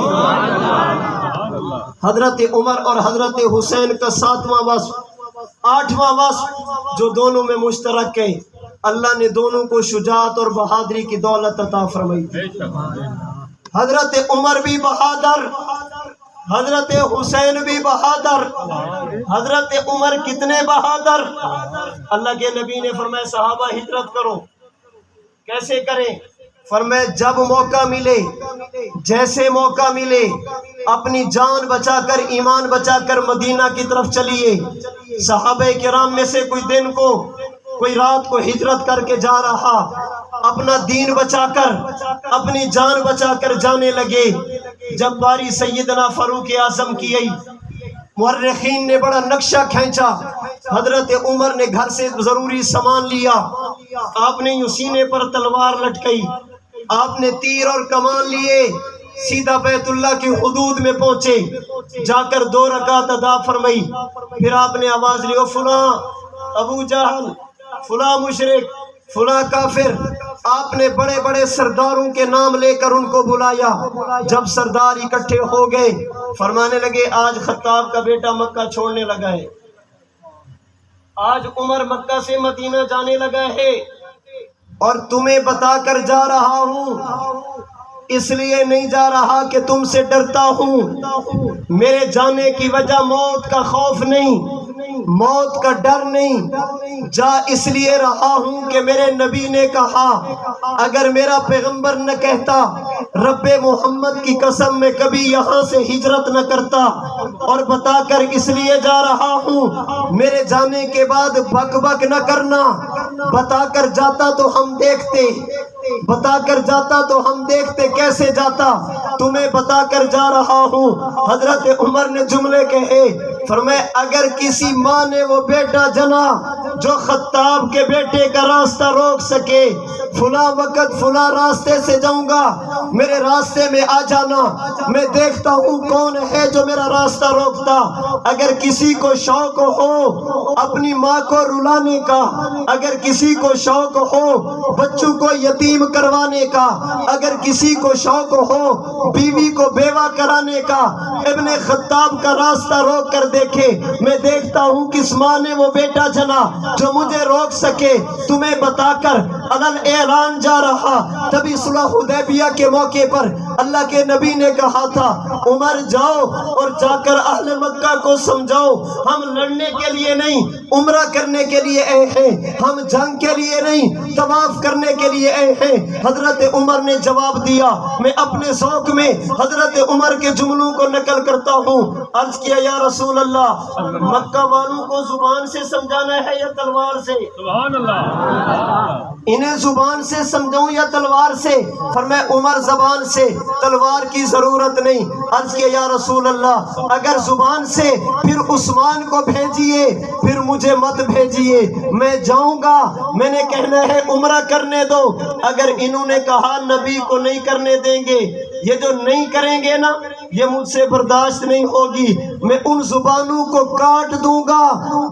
حضرت عمر اور حضرت حسین کا 7واں وصف، 8واں وصف جو دونوں میں مشترک ہے، اللہ نے دونوں کو شجاعت اور بہادری کی دولت عطا فرمائی تھی۔ حضرت عمر بھی بہادر، حضرت حسین بھی بہادر۔ حضرت عمر کتنے بہادر؟ اللہ کے نبی نے فرمایا صحابہ ہجرت کرو، کیسے کریں؟ فرمایا جب موقع ملے، جیسے موقع ملے، اپنی جان بچا کر ایمان بچا کر مدینہ کی طرف چلیے۔ صحابہ کرام میں سے کوئی دن کو، کوئی رات کو ہجرت کر کے جا رہا، اپنا دین بچا کر، اپنی جان بچا کر جانے لگے۔ جب باری سیدنا فاروق اعظم کی آئی، مورخین نے بڑا نقشہ کھینچا۔ حضرت عمر نے گھر سے ضروری سامان لیا، آپ نے یوں سینے پر تلوار لٹکائی، آپ نے تیر اور کمان لیے، سیدھا بیت اللہ کی حدود میں پہنچے، جا کر 2 رکعت ادا فرمائی۔ پھر آپ نے آواز لی، فلاں ابو جہل، فلاں مشرک، فلاں کافر، آپ نے بڑے بڑے سرداروں کے نام لے کر ان کو بلایا. جب سردار اکٹھے ہو گئے فرمانے لگے آج خطاب کا بیٹا مکہ چھوڑنے لگا ہے, آج عمر مکہ سے مدینہ جانے لگا ہے, اور تمہیں بتا کر جا رہا ہوں, اس لیے نہیں جا رہا کہ تم سے ڈرتا ہوں, میرے جانے کی وجہ موت کا خوف نہیں, موت کا ڈر نہیں, جا اس لیے رہا ہوں کہ میرے نبی نے کہا اگر میرا پیغمبر نہ کہتا رب محمد کی قسم میں کبھی یہاں سے ہجرت نہ کرتا, اور بتا کر اس لیے جا رہا ہوں میرے جانے کے بعد بک بک نہ کرنا, بتا کر جاتا تو ہم دیکھتے, بتا کر جاتا تو ہم دیکھتے کیسے جاتا, تمہیں بتا کر جا رہا ہوں. حضرت عمر نے جملے کہے, فرمائے اگر کسی ماں نے وہ بیٹا جنا جو خطاب کے بیٹے کا راستہ روک سکے, فلاں وقت فلاں راستے سے جاؤں گا, میرے راستے میں آ جانا, میں دیکھتا ہوں کون ہے جو میرا راستہ روکتا. اگر کسی کو شوق ہو اپنی ماں کو رلانے کا, اگر کسی کو شوق ہو بچوں کو یتیم کروانے کا, اگر کسی کو شوق ہو بیوی کو بیوہ کرانے کا, ابن خطاب کا راستہ روک کر دیکھے. میں دیکھتا ہوں کس ماں نے وہ بیٹا جنا جو مجھے روک سکے, تمہیں بتا کر علن اعلان جا رہا. تبھی صلح حدیبیہ کے موقع پر اللہ کے نبی نے کہا تھا عمر جاؤ اور جا کر اہل مکہ کو سمجھاؤ ہم لڑنے کے لیے نہیں عمرہ کرنے کے لیے آئے ہیں, ہم جنگ کے لیے نہیں طواف کرنے کے لیے آئے ہیں. حضرت عمر نے جواب دیا, میں اپنے ذوق میں حضرت عمر کے جملوں کو نقل کرتا ہوں. عرض کیا یا رسول اللہ مکہ والوں کو زبان سے سمجھانا ہے یا تلوار سے؟ سبحان اللہ. انہیں زبان سے سمجھاؤں یا تلوار سے؟ فرمایا عمر زبان سے, تلوار کی ضرورت نہیں. عرض کیا یا رسول اللہ اگر زبان سے پھر عثمان کو بھیجیے, پھر مجھے مت بھیجیے, میں جاؤں گا, میں نے کہنا ہے عمرہ کرنے دو. اگر انہوں نے کہا نبی کو نہیں کرنے دیں گے, یہ جو نہیں کریں گے نا یہ مجھ سے برداشت نہیں ہوگی, میں ان زبانوں کو کاٹ دوں گا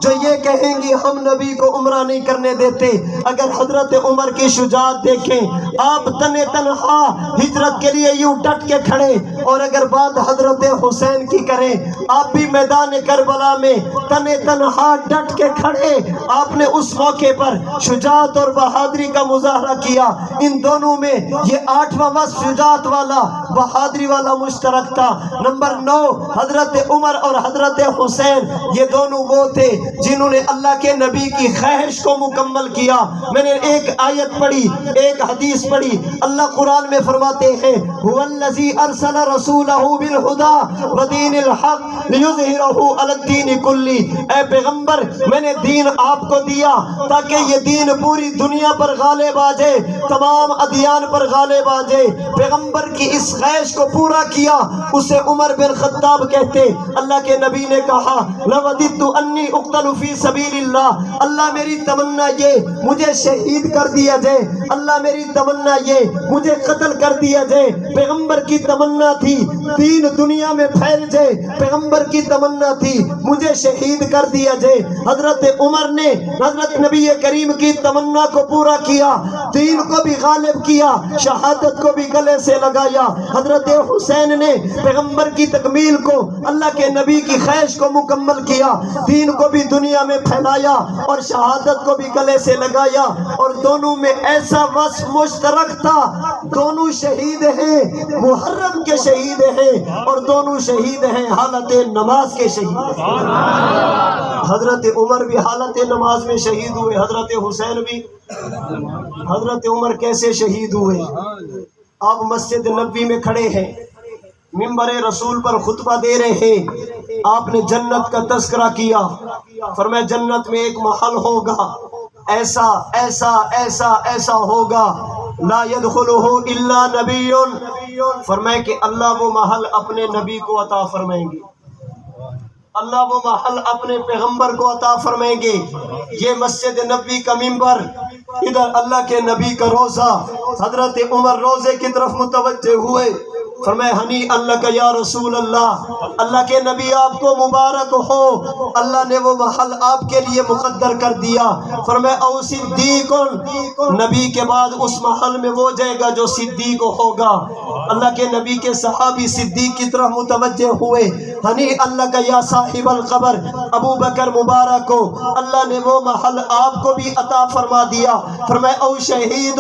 جو یہ کہیں گی ہم نبی کو عمرہ نہیں کرنے دیتے. اگر حضرت عمر کی شجاعت دیکھیں, آپ تنے تنہا ہجرت کے لیے یوں ڈٹ کے کھڑے, اور اگر بات حضرت حسین کی کریں آپ بھی میدان کربلا میں تنے تنہا ڈٹ کے کھڑے, آپ نے اس موقع پر شجاعت اور بہادری کا مظاہرہ کیا. ان دونوں میں یہ 8واں وصف شجاعت والا بہادری والا مشترک تھا. نمبر 9 حضرت عمر اور حضرت حسین یہ دونوں وہ تھے جنہوں نے اللہ کے نبی کی خواہش کو مکمل کیا. میں نے ایک آیت پڑھی, ایک حدیث پڑھی, اللہ قرآن میں فرماتے ہیں هو الذی ارسل رسولہ بالہدی ودین الحق لیظہرہ علی الدین کلی. اے پیغمبر میں نے دین آپ کو دیا تاکہ یہ دین پوری دنیا پر غالب آ جائے, تمام ادیان پر غالب آ جائے. پیغمبر کی اس خواہش کو پورا کیا, اسے عمر بن خطاب کہتے. اللہ کے نبی نے کہا لوددت انی اقتل فی سبیل اللہ, اللہ میری تمنا یہ مجھے شہید کر دیا جائے, اللہ میری تمنا یہ مجھے قتل کر دیا جائے. پیغمبر کی تمنا تھی دین دنیا میں پھیل جائے, پیغمبر کی تمنا تھی مجھے شہید کر دیا جائے. حضرت عمر نے حضرت نبی کریم کی تمنا کو پورا کیا, دین کو بھی غالب کیا, شہادت کو بھی گلے سے لگایا. حضرت حسین نے پیغمبر کی تکمیل کو, اللہ کے نبی کی خواہش کو مکمل کیا, دین کو بھی دنیا میں پھیلایا اور شہادت کو بھی گلے سے لگایا. اور دونوں میں ایسا وصف مشترک تھا, دونوں شہید ہیں, محرم کے شہید ہیں, اور دونوں شہید ہیں حالت نماز کے شہید ہیں. حضرت عمر بھی حالت نماز میں شہید ہوئے, حضرت حسین بھی. حضرت عمر کیسے شہید ہوئے؟ آپ مسجد نبوی میں کھڑے ہیں, منبر رسول پر خطبہ دے رہے ہیں, آپ نے جنت کا تذکرہ کیا. فرمایا جنت میں ایک محل ہوگا, ایسا ایسا ایسا ایسا ہوگا, لا يدخلہ الا نبی. فرمایا کہ اللہ وہ محل اپنے نبی کو عطا فرمائیں گے, اللہ وہ محل اپنے پیغمبر کو عطا فرمائیں گے. یہ مسجد نبوی کا منبر, ادھر اللہ کے نبی کا روزہ. حضرت عمر روزے کی طرف متوجہ ہوئے, فرمایا ہنی اللہ کا یا رسول اللہ، اللہ کے نبی آپ کو مبارک ہو، اللہ نے وہ محل آپ کے لیے مقدر کر دیا۔ فرمایا او صدیق، نبی کے بعد اس محل میں وہ جائے گا جو صدیق ہوگا۔ اللہ کے نبی کے صحابی صدیق کی طرف متوجہ ہوئے، ہنی اللہ کا یا صاحب القبر ابو بکر مبارک ہو، اللہ نے وہ محل آپ کو بھی عطا فرما دیا۔ فرمایا او شہید،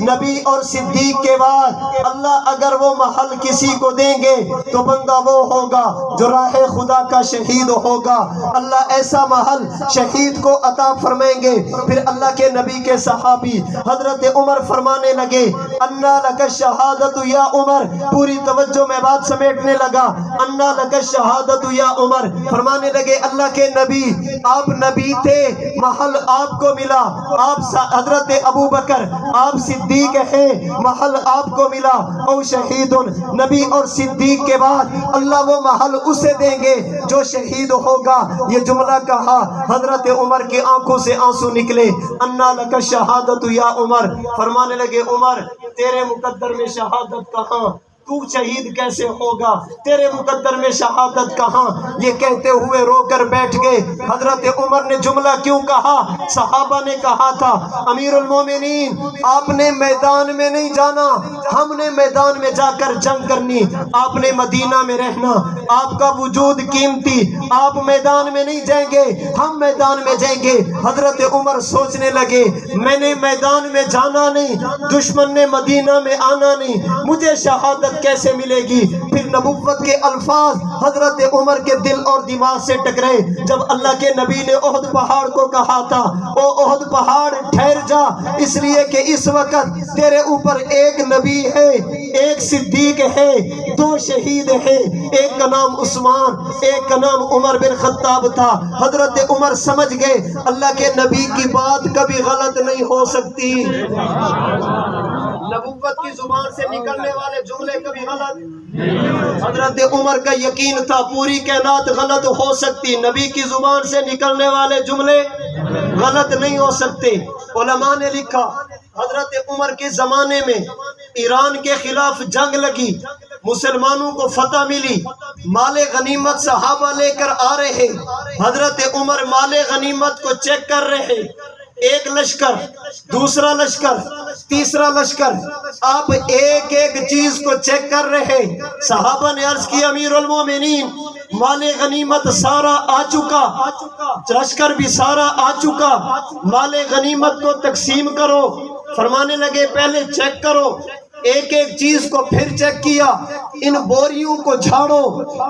نبی اور صدیق کے بعد اللہ اگر وہ محل کسی کو دیں گے تو بندہ وہ ہوگا جو راہ خدا کا شہید ہوگا، اللہ ایسا محل شہید کو عطا فرمائیں گے۔ پھر اللہ کے نبی کے صحابی حضرت عمر فرمانے لگے، انا لک الشہادۃ یا عمر، پوری توجہ میں بات سمیٹنے لگا، انا لک الشہادۃ یا عمر، فرمانے لگے اللہ کے نبی آپ نبی تھے، محل آپ کو ملا، آپ حضرت ابو بکر آپ صدیق ہیں، محل آپ کو ملا، او شہید، نبی اور صدیق کے بعد اللہ وہ محل اسے دیں گے جو شہید ہوگا۔ یہ جملہ کہا حضرت عمر کی آنکھوں سے آنسو نکلے، انا لک الشہادۃ یا عمر، فرمانے لگے عمر تیرے مقدر میں شہادت کہاں، تو شہید کیسے ہوگا، تیرے مقدر میں شہادت کہاں؟ یہ کہتے ہوئے رو کر بیٹھ گئے۔ حضرت عمر نے جملہ کیوں کہا؟ صحابہ نے کہا تھا امیر المومنین آپ نے میدان میں نہیں جانا، ہم نے میدان میں جا کر جنگ کرنی، آپ نے مدینہ میں رہنا، آپ کا وجود قیمتی، آپ میدان میں نہیں جائیں گے، ہم میدان میں جائیں گے۔ حضرت عمر سوچنے لگے میں نے میدان میں جانا نہیں، دشمن نے مدینہ میں آنا نہیں، مجھے شہادت کیسے ملے گی؟ پھر نبوت کے الفاظ حضرت عمر کے دل اور دماغ سے ٹکرائے جب اللہ کے نبی نے احد پہاڑ کو کہا تھا او احد پہاڑ ٹھہر جا، اس لیے کہ اس وقت تیرے اوپر ایک نبی ہے، ایک صدیق ہے، دو شہید ہیں، ایک کا نام عثمان، ایک کا نام عمر بن خطاب تھا۔ حضرت عمر سمجھ گئے اللہ کے نبی کی بات کبھی غلط نہیں ہو سکتی، نبوت کی زبان سے نکلنے والے جملے کبھی غلط، حضرت عمر کا یقین تھا پوری کائنات غلط ہو سکتی، نبی کی زبان سے نکلنے والے جملے غلط نہیں ہو سکتے۔ علماء نے لکھا حضرت عمر کے زمانے میں ایران کے خلاف جنگ لگی، مسلمانوں کو فتح ملی، مال غنیمت صحابہ لے کر آ رہے، حضرت عمر مال غنیمت کو چیک کر رہے، ایک لشکر، دوسرا لشکر، تیسرا لشکر، آپ ایک ایک چیز کو چیک کر رہے۔ صحابہ نے عرض کی امیر المومنین مال غنیمت سارا آ چکا، لشکر بھی سارا آ چکا، مال غنیمت کو تقسیم کرو۔ فرمانے لگے پہلے چیک کرو، ایک ایک چیز کو پھر چیک کیا، ان بوریوں کو جھاڑو،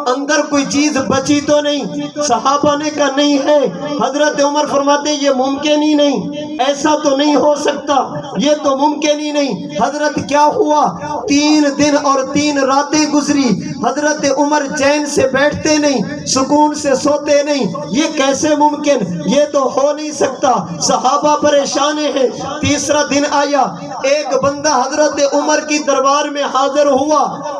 اندر کوئی چیز بچی تو نہیں؟ صحابہ نے کہا نہیں ہے۔ حضرت عمر فرماتے یہ ممکن ہی نہیں، ایسا تو نہیں ہو سکتا، یہ تو ممکن ہی نہیں۔ حضرت کیا ہوا؟ 3 دن اور 3 راتیں گزری، حضرت عمر چین سے بیٹھتے نہیں، سکون سے سوتے نہیں، یہ کیسے ممکن، یہ تو ہو نہیں سکتا۔ صحابہ پریشان ہیں۔ تیسرا دن آیا، ایک بندہ حضرت عمر کی دربار میں حاضر ہوا،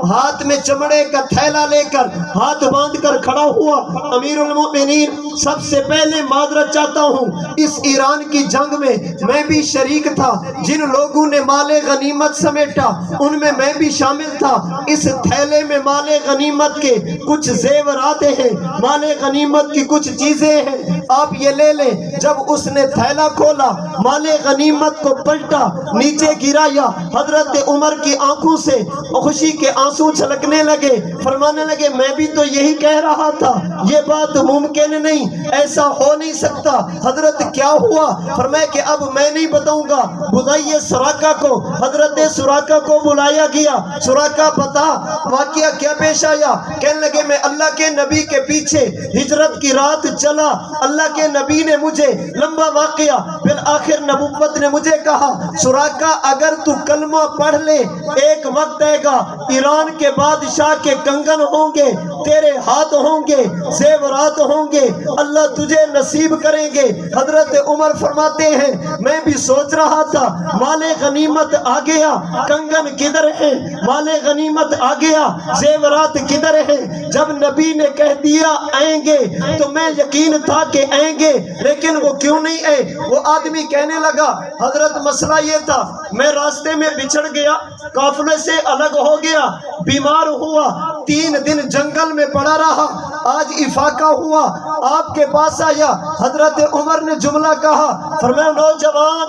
ہاتھ میں چمڑے کا تھیلا لے کر ہاتھ باندھ کر کھڑا ہوا، امیر المومنین سب سے پہلے معذرت چاہتا ہوں، اس ایران کی جنگ میں بھی شریک تھا، جن لوگوں نے مال غنیمت سمیٹا ان میں بھی شامل تھا، اس تھیلے میں مال غنیمت کے کچھ زیورات ہیں، مال غنیمت کی کچھ چیزیں ہیں، آپ یہ لے لیں۔ جب اس نے تھیلا کھولا، مال غنیمت کو پلٹا، نیچے گرایا، حضرت عمر کی آنکھوں سے خوشی کے آنسو چھلکنے لگے، فرمانے لگے میں بھی تو یہی کہہ رہا تھا، یہ بات ممکن نہیں، ایسا ہو نہیں سکتا۔ حضرت کیا ہوا؟ فرمایا کہ اب میں نہیں بتاؤں گا، بلائیے سراقہ کو۔ حضرت سراقہ کو بلایا گیا، سراقہ بتا واقعہ کیا پیش آیا؟ کہنے لگے میں اللہ کے نبی کے پیچھے ہجرت کی رات چلا، اللہ کے نبی نے مجھے لمبا واقعہ بالآخر نبوت نے مجھے کہا سراقہ اگر تو کلمہ پڑھ لے ایک وقت آئے گا ایران کے بادشاہ کے کنگن ہوں گے تیرے ہاتھ ہوں گے، زیورات ہوں گے، اللہ تجھے نصیب کریں گے۔ حضرت عمر فرماتے ہیں میں بھی سوچ رہا تھا مال غنیمت آ گیا، کنگن کدھر ہے؟ مال غنیمت آ گیا، زیورات کدھر ہے؟ جب نبی نے کہہ دیا آئیں گے تو میں یقین تھا کہ آئیں گے، لیکن وہ کیوں نہیں آئے؟ وہ آدمی کہنے لگا حضرت مسئلہ یہ تھا میں راستے میں بچھڑ گیا، قافلے سے الگ ہو گیا، بیمار ہوا، 3 دن جنگل میں پڑا رہا، آج افاقہ ہوا، آپ کے پاس آیا۔ حضرت عمر نے جملہ کہا، فرمایا نوجوان،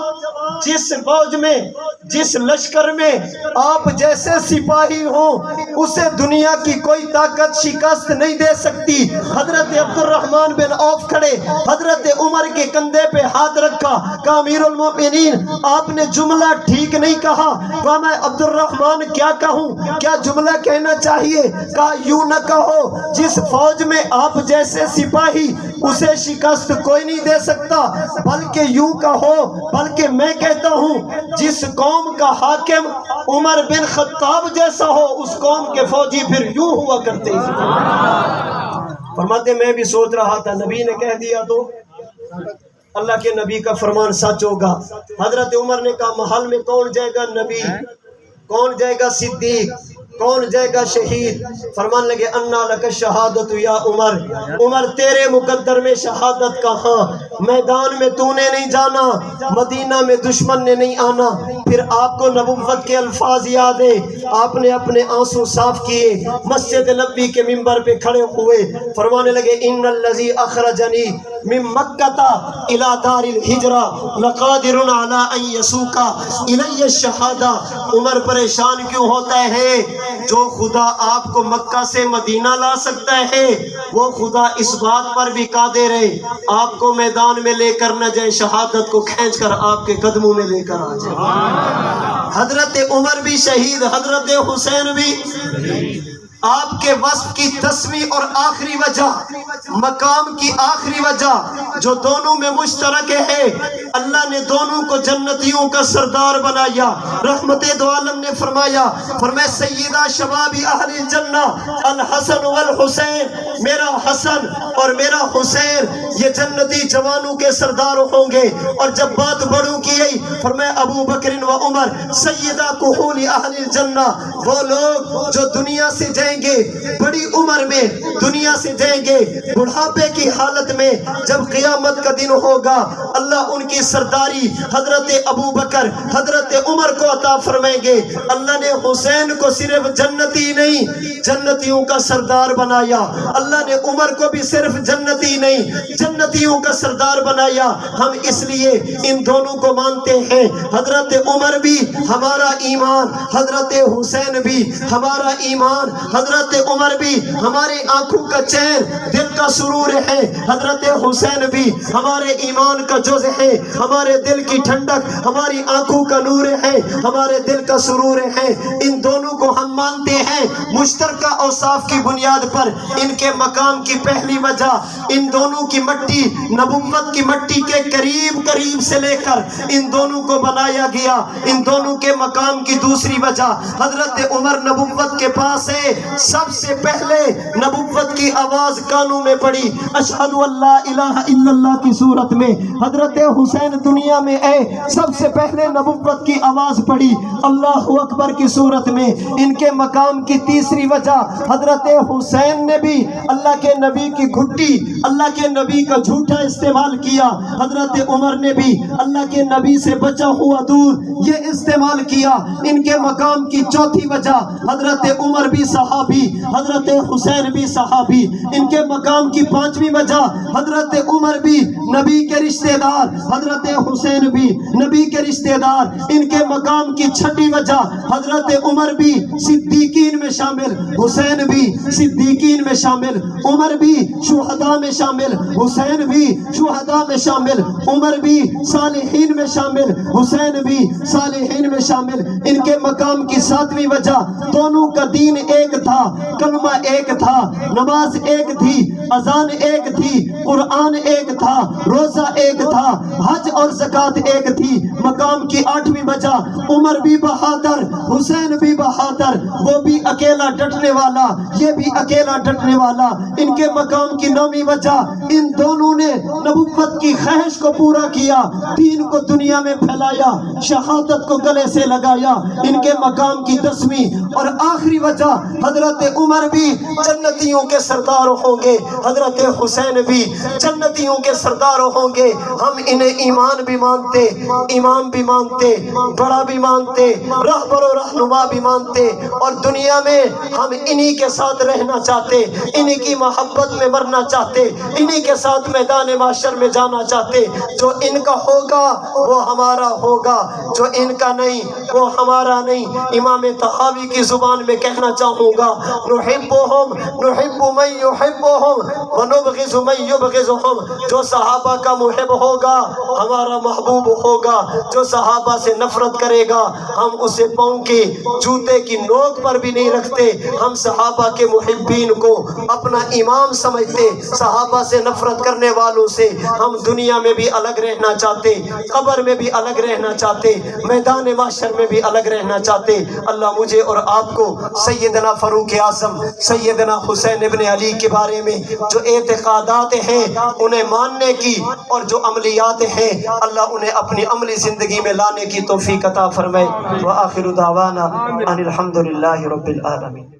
جس فوج میں، جس لشکر میں آپ جیسے سپاہی ہوں اسے دنیا کی کوئی طاقت شکست نہیں دے سکتی۔ حضرت عبد الرحمن بن عوف کھڑے، حضرت عمر کے کندھے پہ ہاتھ رکھا، کہا امیر المومنین آپ نے جملہ ٹھیک نہیں کہا۔ کہا میں عبد الرحمن کیا کہوں، کیا جملہ کہنا چاہیے؟ کہا یوں نہ کہو جس فوج میں آپ جیسے سپاہی اسے شکست کوئی نہیں دے سکتا، بلکہ یوں کہو، بلکہ میں کہتا ہوں جس قوم کا حاکم عمر بن خطاب جیسا ہو اس قوم کے فوجی پھر یوں ہوا کرتے ہیں۔ فرماتے میں بھی سوچ رہا تھا نبی نے کہہ دیا تو اللہ کے نبی کا فرمان سچ ہوگا۔ حضرت عمر نے کہا محل میں کون جائے گا نبی، کون جائے گا صدیق، کون جائے گا شہید؟ فرمان لگے انا لک شہادت یا عمر، عمر تیرے مقدر میں شہادت کہاں، میدان میں تو نے نہیں جانا، مدینہ میں دشمن نے نہیں آنا۔ پھر آپ کو نبوت کے الفاظ یاد ہے، آپ نے اپنے آنسو صاف کیے، مسجد نبی کے منبر پہ کھڑے ہوئے، فرمانے لگے ان الذی اخرجنی من مکہ الی دار الہجرہ لقادر علی ان یسوق الی الشہادہ۔ عمر پریشان کیوں ہوتا ہے؟ جو خدا آپ کو مکہ سے مدینہ لا سکتا ہے وہ خدا اس بات پر بھی قادر ہے آپ کو میدان میں لے کر نہ جائے، شہادت کو کھینچ کر آپ کے قدموں میں لے کر آ جائے۔ حضرت عمر بھی شہید، حضرت حسین بھی۔ آپ کے وصف کی 10ویں اور آخری وجہ، مقام کی آخری وجہ جو دونوں میں مشترک ہے، اللہ نے دونوں کو جنتیوں کا سردار بنایا۔ رحمت دو عالم نے فرمایا سیدہ شباب اہل الجنہ الحسن والحسین، میرا حسن اور میرا حسین یہ جنتی جوانوں کے سردار ہوں گے۔ اور جب بات بڑوں کی گئی فرمایا ابو بکر و عمر سیدہ کہول اہل الجنہ، وہ لوگ جو دنیا سے جائیں گے بڑی عمر میں، دنیا سے جائیں گے بڑھاپے کی حالت میں، جب قیامت کا دن ہوگا اللہ ان کی سرداری حضرت ابو بکر حضرت عمر کو عطا فرمائیں گے۔ اللہ نے حسین کو صرف جنتی نہیں جنتیوں کا سردار بنایا، اللہ نے عمر کو بھی صرف جنتی نہیں جنتیوں کا سردار بنایا۔ ہم اس لیے ان دونوں کو مانتے ہیں، حضرت عمر بھی ہمارا ایمان، حضرت حسین بھی ہمارا ایمان، حضرت عمر بھی ہمارے آنکھوں کا چین، دل کا سرور ہے، حضرت حسین بھی ہمارے ایمان کا جز ہے، ہمارے دل کی ٹھنڈک، ہماری آنکھوں کا نور ہے، ہمارے دل کا سرور ہے۔ ان دونوں کو ہم مانتے ہیں مشترکہ اوصاف کی بنیاد پر۔ ان کے مقام کی پہلی وجہ، ان دونوں کی مٹی نبوت کی مٹی کے قریب قریب سے لے کر ان دونوں کو بنایا گیا۔ ان دونوں کے مقام کی دوسری وجہ، حضرت عمر نبوت کے پاس ہے، سب سے پہلے نبوت کی آواز کانوں میں پڑی اشہد ان لا الہ الا اللہ کی صورت میں۔ حضرت حسین دنیا میں آئے، سب سے پہلے نبوت کی آواز پڑی اللہ اکبر کی صورت میں۔ ان کے مقام کی تیسری وجہ، حضرت حسین نے بھی اللہ کے نبی کی گھٹی، اللہ کے نبی کا جھوٹا استعمال کیا، حضرت عمر نے بھی اللہ کے نبی سے بچا ہوا دودھ یہ استعمال کیا۔ ان کے مقام کی چوتھی وجہ، حضرت عمر بھی صحابی، حضرت حسین بھی صحابی۔ ان کے مقام کی پانچویں وجہ، حضرت عمر بھی نبی کے رشتہ دار، حضرت حسین بھی نبی کے رشتہ دار۔ ان کے مقام کی چھٹی وجہ، حضرت عمر بھی صدیقین میں شامل، حسین بھی صدیقین میں شامل، عمر بھی شہداء میں شامل، حسین بھی شہداء میں شامل، عمر بھی صالحین میں شامل، حسین بھی صالحین میں شامل۔ ان کے مقام کی ساتویں وجہ، دونوں کا دین ایک تھا، کلمہ ایک تھا، نماز ایک تھی، اذان ایک تھی، قرآن ایک تھا، روزہ ایک تھا، حج اور زکوٰۃ ایک تھی۔ مقام کی 8ویں وجہ، عمر بھی بہادر، حسین بھی بہادر، وہ بھی اکیلا ڈٹنے والا، یہ بھی اکیلا ڈٹنے والا۔ ان کے مقام کی 9ویں وجہ، ان دونوں نے نبوت کی خواہش کو پورا کیا، دین کو دنیا میں پھیلایا، شہادت کو گلے سے لگایا۔ ان کے مقام کی 10ویں اور آخری وجہ، حضرت عمر بھی جنتیوں کے سردار ہوں گے، حضرت حسین بھی جنتیوں کے سردار ہوں گے۔ ہم انہیں ایمان بھی مانتے، امام بھی مانتے، بڑا بھی مانتے، رہبر و رہنما بھی مانتے، اور دنیا میں ہم انہی کے ساتھ رہنا چاہتے، انہی کی محبت میں مرنا چاہتے، انہی کے ساتھ میدان معاشر میں جانا چاہتے۔ جو ان کا ہوگا وہ ہمارا ہوگا، جو ان کا نہیں وہ ہمارا نہیں۔ امام طحاوی کی زبان میں کہنا چاہوں گا، نحبهم نحب من يحبهم ونبغض من يبغضهم۔ جو صحابہ کا محب ہوگا ہمارا محبوب ہوگا، جو صحابہ سے نفرت کرے گا ہم اسے پاؤں کی جوتے کی نوک پر بھی نہیں رکھتے۔ ہم صحابہ کے محبین کو اپنا امام سمجھتے۔ صحابہ سے نفرت کرنے والوں سے ہم دنیا میں بھی الگ رہنا چاہتے، قبر میں بھی الگ رہنا چاہتے، میدان محشر میں بھی الگ رہنا چاہتے۔ اللہ مجھے اور آپ کو سیدنا فاروق اعظم، سیدنا حسین ابن علی کے بارے میں جو اعتقادات ہیں انہیں ماننے کی، اور جو عملیات ہیں اللہ انہیں اپنی عملی زندگی میں لانے کی توفیق عطا فرمائے۔ وآخر دعوانا ان الحمد للہ رب العالمین۔